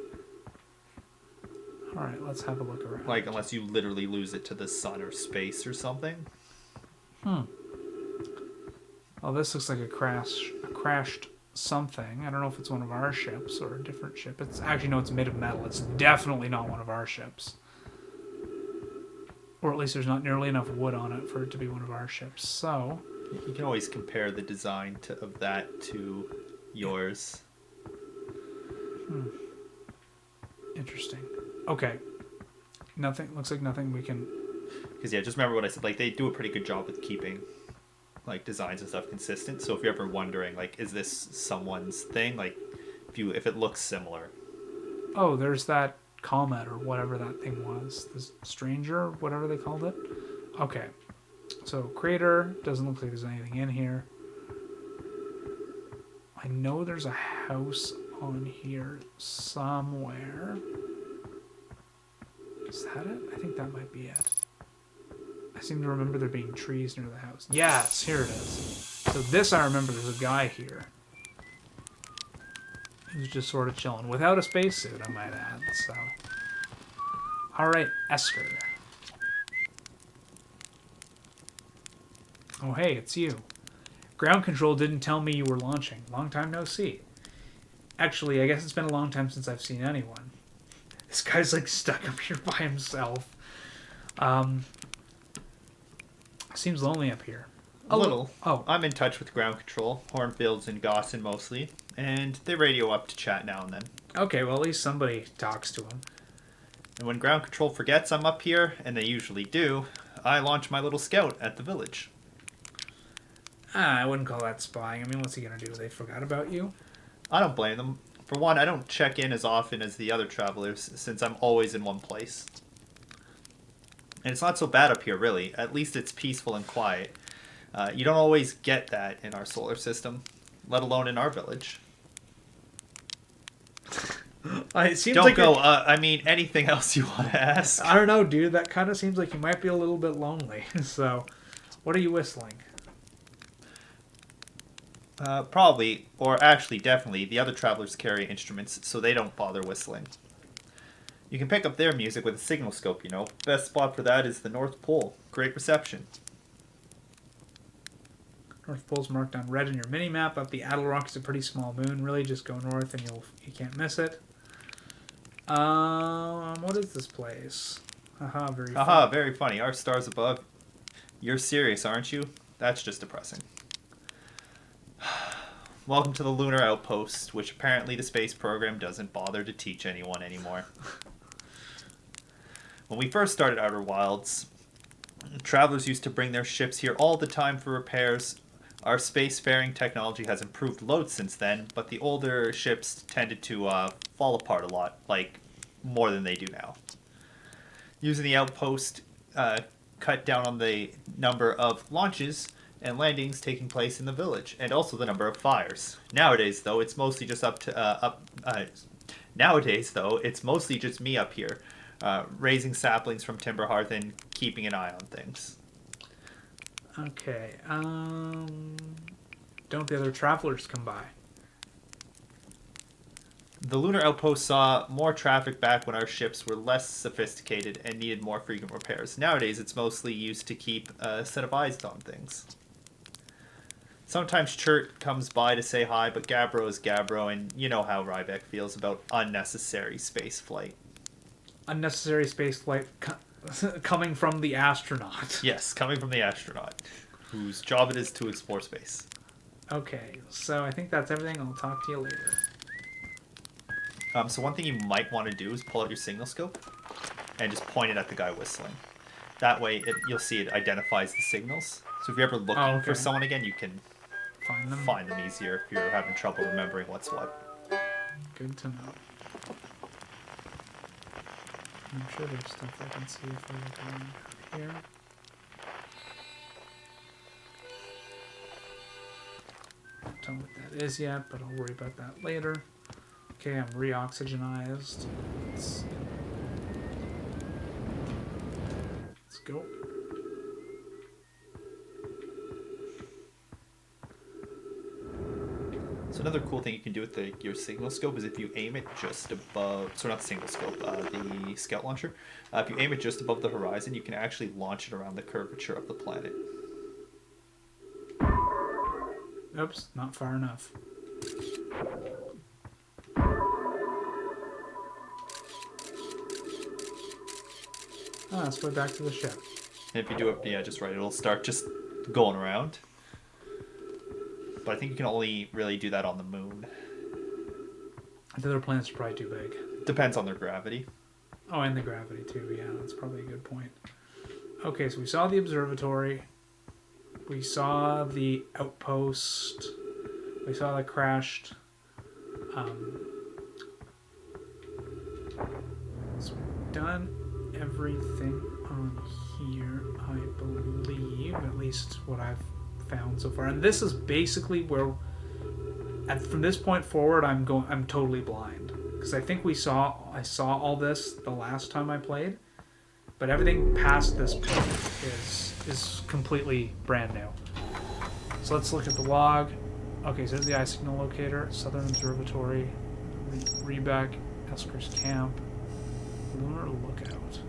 All right, let's have a look around. Like, unless you literally lose it to the sun or space or something. Oh, this looks like a crashed something. I don't know if it's one of our ships or a different ship. It's actually, no, it's made of metal. It's definitely not one of our ships. Or at least there's not nearly enough wood on it for it to be one of our ships. So You can always compare the design of that to yours. interesting. Okay. Nothing looks like nothing we can. Because yeah, just remember what I said. Like, they do a pretty good job with keeping like designs and stuff consistent. So if you're ever wondering, like, is this someone's thing? Like, if it looks similar. Oh, there's that comet or whatever that thing was. This stranger, whatever they called it. Okay. So crater, doesn't look like there's anything in here. I know there's a house on here somewhere. Is that it? I think that might be it. I seem to remember there being trees near the house. Yes, here it is. So this I remember, there's a guy here. Who's just sort of chilling. Without a spacesuit, I might add. So, alright, Esker. Oh hey, it's you. Ground control didn't tell me you were launching. Long time no see. Actually, I guess it's been a long time since I've seen anyone. This guy's like stuck up here by himself. Seems lonely up here. A little. Oh. I'm in touch with ground control, Hornfields and Gosson mostly, and they radio up to chat now and then. Okay, well at least somebody talks to him. And when ground control forgets I'm up here, and they usually do, I launch my little scout at the village. I wouldn't call that spying. I mean, what's he gonna do? They forgot about you? I don't blame them. For one, I don't check in as often as the other travelers, since I'm always in one place. And it's not so bad up here, really. At least it's peaceful and quiet. You don't always get that in our solar system, let alone in our village. It seems Don't like go, I mean, anything else you want to ask? I don't know, dude. That kind of seems like you might be a little bit lonely. So, what are you whistling? Probably, or actually definitely, the other travelers carry instruments, so they don't bother whistling. You can pick up their music with a signal scope, you know. Best spot for that is the North Pole. Great reception. North Pole's marked on red in your mini-map. Up the Adelrock is a pretty small moon. Really, just go north and you can't miss it. What is this place? Haha, very Haha, fun. very funny. Our stars above. You're serious, aren't you? That's just depressing. Welcome to the Lunar Outpost, which apparently the space program doesn't bother to teach anyone anymore. When we first started Outer Wilds, travelers used to bring their ships here all the time for repairs. Our spacefaring technology has improved loads since then, but the older ships tended to fall apart a lot, like more than they do now. Using the outpost cut down on the number of launches and landings taking place in the village, and also the number of fires. Nowadays, though, it's mostly just it's mostly just me up here, raising saplings from Timber Hearth and keeping an eye on things. Okay. Don't the other travelers come by? The Lunar Outpost saw more traffic back when our ships were less sophisticated and needed more frequent repairs. Nowadays, it's mostly used to keep a set of eyes on things. Sometimes Chert comes by to say hi, but Gabbro is Gabbro, and you know how Ryback feels about unnecessary space flight. Unnecessary space flight coming from the astronaut. Yes, coming from the astronaut, whose job it is to explore space. Okay, so I think that's everything. I'll talk to you later. So one thing you might want to do is pull out your signal scope and just point it at the guy whistling. That way, you'll see it identifies the signals. So if you're ever looking for someone again, you can find them easier if you're having trouble remembering what's what. Good to know. I'm sure there's stuff I can see if I look around here. Don't know what that is yet, but I'll worry about that later. Okay, I'm reoxygenized. Let's go. So another cool thing you can do with your signal scope is if you aim it just above, so not the signal scope, the scout launcher, if you aim it just above the horizon, you can actually launch it around the curvature of the planet. Oops, not far enough. Ah, let's go back to the ship. And if you do it, yeah, just right, it'll start just going around. But I think you can only really do that on the moon. The other planets are probably too big. Depends on their gravity. Oh, and the gravity too. Yeah, that's probably a good point. Okay, so we saw the observatory. We saw the outpost. We saw that crashed. So we've done everything on here, I believe. At least what I've found so far. And this is basically where, from this point forward, I'm totally blind. Because I think I saw all this the last time I played. But everything past this point is completely brand new. So let's look at the log. Okay, so there's the eye signal locator, Southern Observatory, Rebec, Esker's Camp, Lunar Lookout.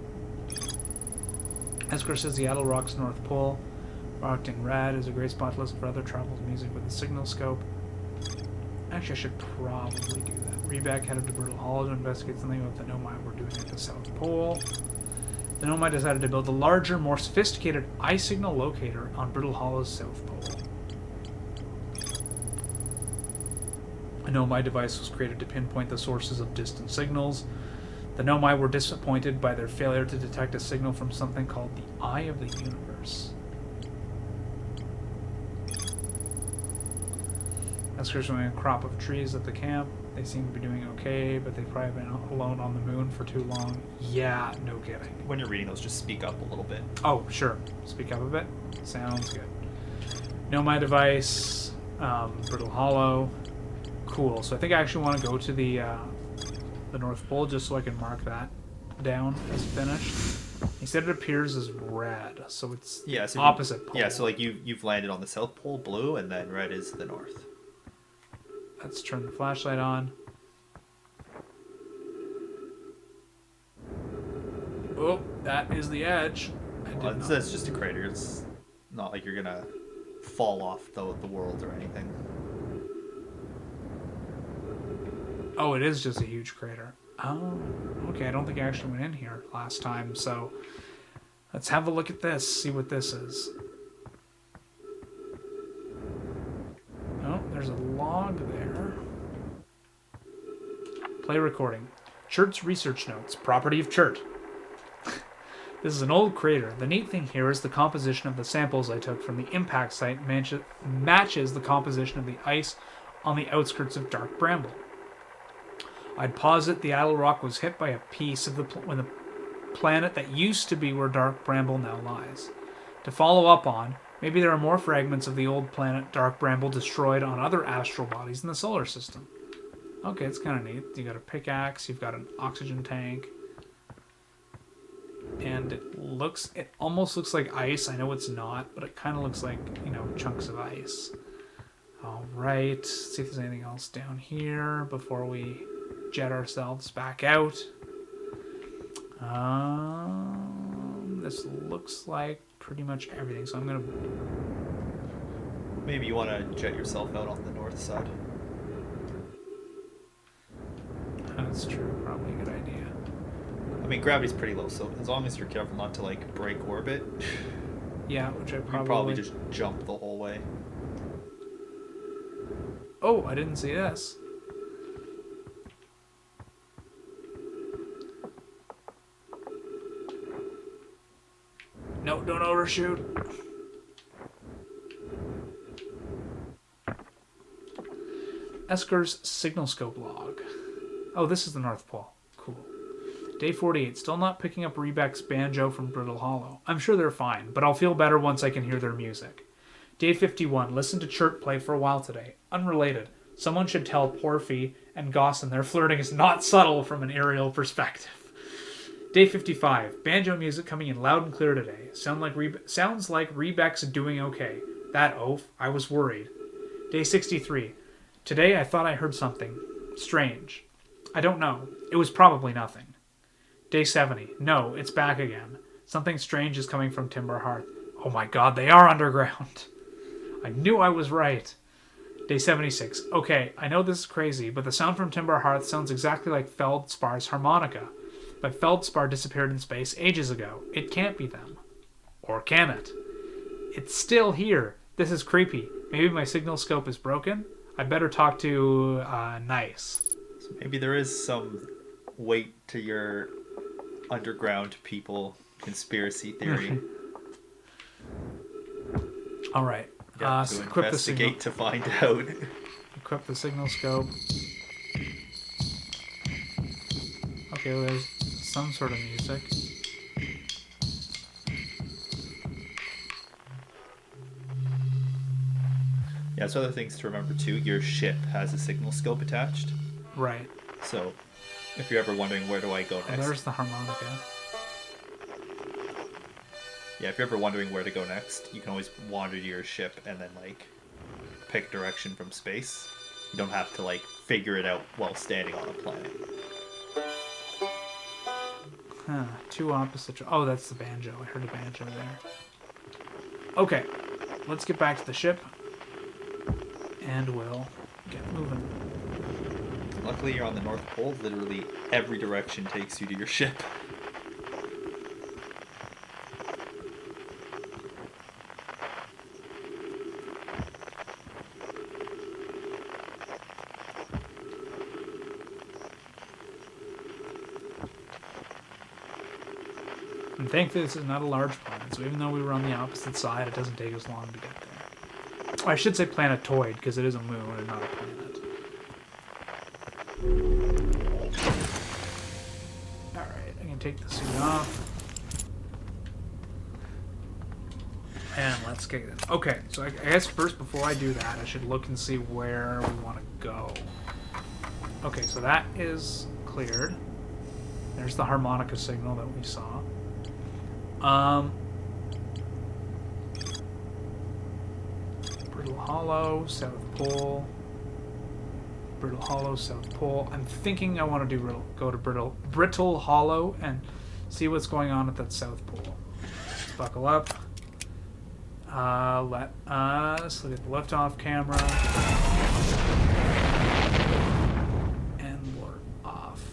Esker says the Seattle Rocks North Pole. Marked in red is a great spot to listen for other travels music with a signal scope. Actually, I should probably do that. Rebec headed to Brittle Hollow to investigate something about the Nomai were doing at the South Pole. The Nomai decided to build a larger, more sophisticated eye signal locator on Brittle Hollow's South Pole. A Nomai device was created to pinpoint the sources of distant signals. The Nomai were disappointed by their failure to detect a signal from something called the Eye of the Universe. Esker's showing a crop of trees at the camp. They seem to be doing okay, but they've probably been alone on the moon for too long. Yeah, no kidding. When you're reading those, just speak up a little bit. Oh, sure. Speak up a bit. Sounds good. Nomai device, Brittle Hollow. Cool. So I think I actually want to go to the North Pole just so I can mark that down as finished. He said it appears as red, so it's so opposite pole. Yeah, so like you've landed on the South Pole, blue, and then red is the north. Let's turn the flashlight on. Oh, that is the edge. That's just a crater. It's not like you're gonna fall off the world or anything. Oh, it is just a huge crater. Oh, okay. I don't think I actually went in here last time, so let's have a look at this, see what this is. Oh, there's a log there. Play recording. Chert's research notes. Property of Chert. This is an old crater. The neat thing here is the composition of the samples I took from the impact site matches the composition of the ice on the outskirts of Dark Bramble. I'd posit the Idle Rock was hit by a piece of the planet that used to be where Dark Bramble now lies. To follow up on, maybe there are more fragments of the old planet Dark Bramble destroyed on other astral bodies in the solar system. Okay, it's kind of neat. You got a pickaxe, you've got an oxygen tank, and it almost looks like ice. I know it's not, but it kind of looks like, chunks of ice. All right, let's see if there's anything else down here before we jet ourselves back out. This looks like pretty much everything, so I'm gonna... Maybe you want to jet yourself out on the north side. That's true, probably a good idea. I mean, gravity's pretty low, so as long as you're careful not to, break orbit... Yeah, which I You probably just jump the whole way. Oh, I didn't see this. No, don't overshoot. Esker's signal scope log. Oh, this is the North Pole. Cool. Day 48. Still not picking up Rebec's banjo from Brittle Hollow. I'm sure they're fine, but I'll feel better once I can hear their music. Day 51. Listen to Chert play for a while today. Unrelated. Someone should tell Porphy and Gossin their flirting is not subtle from an aerial perspective. Day 55. Banjo music coming in loud and clear today. Sounds like Rebec's doing okay. That oaf. I was worried. Day 63. Today I thought I heard something. Strange. I don't know. It was probably nothing. Day 70. No, it's back again. Something strange is coming from Timber Hearth. Oh my god, they are underground. I knew I was right. Day 76. Okay, I know this is crazy, but the sound from Timber Hearth sounds exactly like Feldspar's harmonica. But Feldspar disappeared in space ages ago. It can't be them. Or can it? It's still here. This is creepy. Maybe my signal scope is broken? I better talk to, Nice. So maybe there is some weight to your underground people conspiracy theory. All right. Yeah, So to equip the signal. investigate to find out. Equip the signal scope. Okay, well, there's some sort of music. Yeah, so other things to remember too. Your ship has a signal scope attached. Right. So if you're ever wondering where do I go Oh, next, there's the harmonica. yeah, if you're ever wondering where to go next, you can always wander to your ship and then like pick direction from space. You don't have to like figure it out while standing on a planet. Huh. Two opposite. Oh, that's the banjo. I heard a banjo there. Okay. Let's get back to the ship. And we'll get moving. Luckily, you're on the North Pole. Literally every direction takes you to your ship. And thankfully, this is not a large planet, so even though we were on the opposite side, it doesn't take us long to get there. I should say planetoid, because it is a moon and not a planet. Alright, I can take the suit off. And let's get it. Okay, so I guess first, before I do that, I should look and see where we want to go. Okay, so that is cleared. There's the harmonica signal that we saw. Brittle Hollow, South Pole. Brittle Hollow, South Pole. I'm thinking I want to go to Brittle Hollow and see what's going on at that South Pole. Let's buckle up. Let us look at the liftoff camera. And we're off.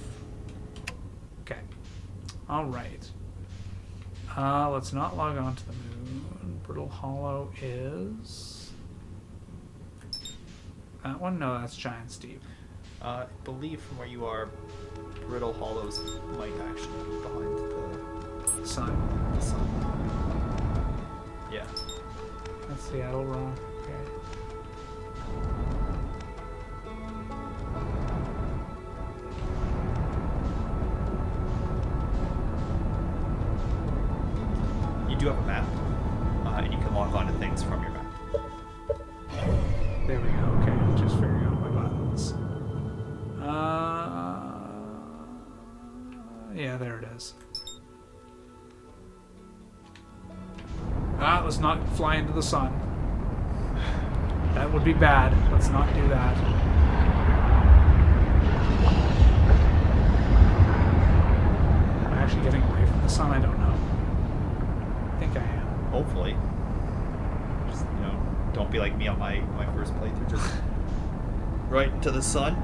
Okay. Alright. Let's not log on to the moon. Brittle Hollow is... that one? No, that's Giant Steep. I believe from where you are, Brittle Hollows might actually be behind the Sun. sun. Yeah. That's Seattle wrong. Okay. You do have a map, and you can log on to things from your map. There we go. Okay, just figuring out my buttons. Yeah, there it is. Let's not fly into the sun. That would be bad. Let's not do that. Am I actually getting away from the sun? I don't know. I think I am. Hopefully. Just, don't be like me on my first playthrough. Just right into the sun.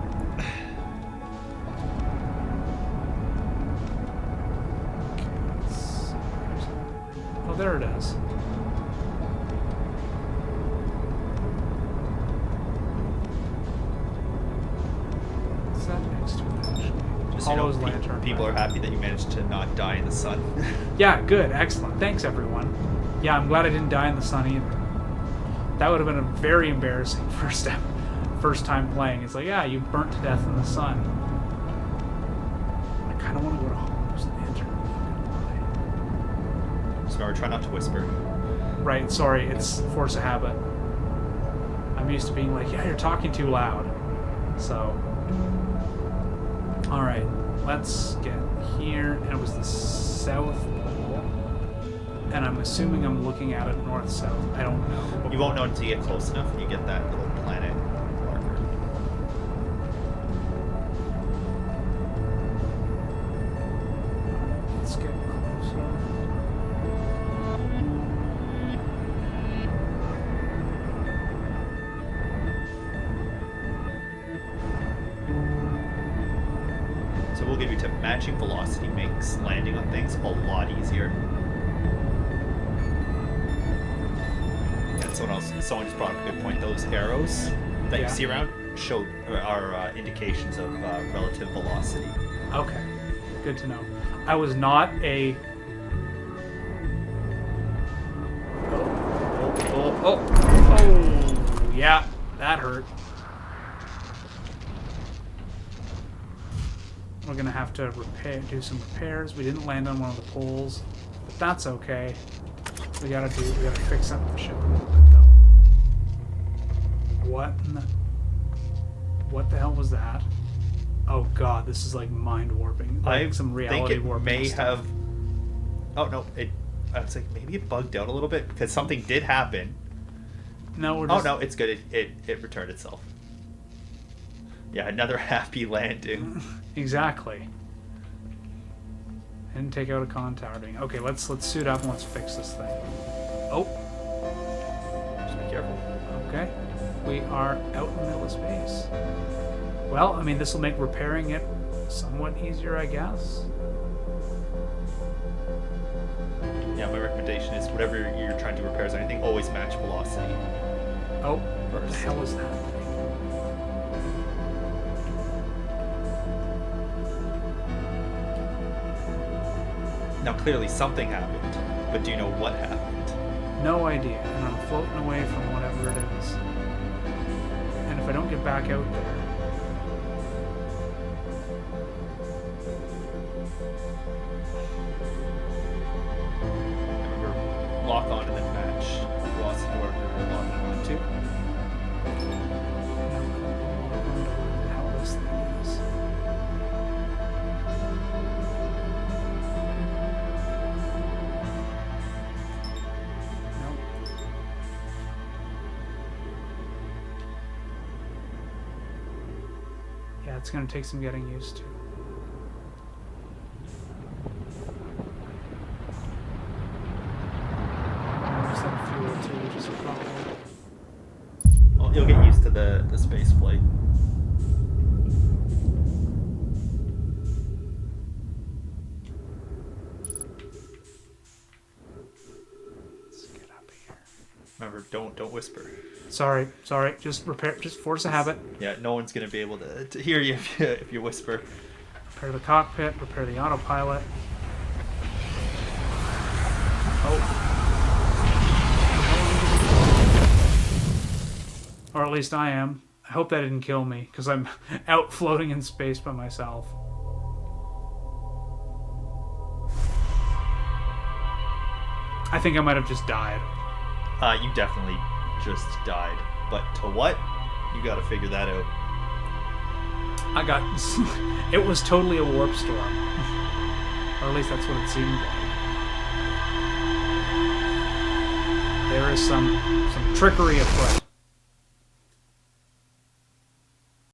Oh, there it is. What's that next to it, actually? Just, Hollow's Lantern. people are happy that you managed to not die in the sun. Yeah, good. Excellent. Thanks, everyone. Yeah, I'm glad I didn't die in the sun either. That would have been a very embarrassing first time playing. It's like, yeah, you burnt to death in the sun. I kind of want to go to Hollow's Lantern. So remember, try not to whisper. Right, sorry, it's force of habit. I'm used to being like, yeah, you're talking too loud. So, all right, let's get here. And it was the South Pole, and I'm assuming I'm looking at it north-south. I don't know. You won't know until you get close enough and you get that little planet marker. Let's get closer. So we'll give you tip. Matching velocity makes landing on things a lot easier. And someone just brought up a good point. Those arrows that Yeah. you see around are indications of relative velocity. Okay, good to know. I was not a... Oh, yeah, that hurt. We're gonna have to do some repairs. We didn't land on one of the poles, but that's okay. We gotta fix up the ship a little bit though. What the hell was that? Oh god, this is like mind warping. Like some reality think it warping may stuff. have. Oh no! I was like, maybe it bugged out a little bit because something did happen. No, we're Oh just... no, it's good. It returned itself. Yeah, another happy landing. Exactly. And take out a con tower doing. Okay, let's suit up and let's fix this thing. Oh, Just be careful. okay. We are out in the middle of space. Well, I mean, this will make repairing it somewhat easier, I guess. Yeah, my recommendation is whatever you're trying to repair or anything, always match velocity. Oh, what the hell is that thing? Now, clearly something happened, but do you know what happened? No idea. And I'm floating away from whatever it is. And if I don't get back out there... Remember, lock on and then match velocity to whatever you're locking on to. I wonder what the hell this thing is. Nope. Yeah, it's going to take some getting used to. I just have fuel too, which is a problem. Well, you'll get used to the space flight. Let's get up here. Remember, don't whisper. Sorry. Just force a habit. Yeah, no one's gonna be able to hear you if you whisper. Repair the cockpit, repair the autopilot. Oh. Or at least I am. I hope that didn't kill me, because I'm out floating in space by myself. I think I might have just died. You definitely just died. But to what? You gotta figure that out. I got... It was totally a warp storm. Or at least that's what it seemed like. There is some trickery afoot.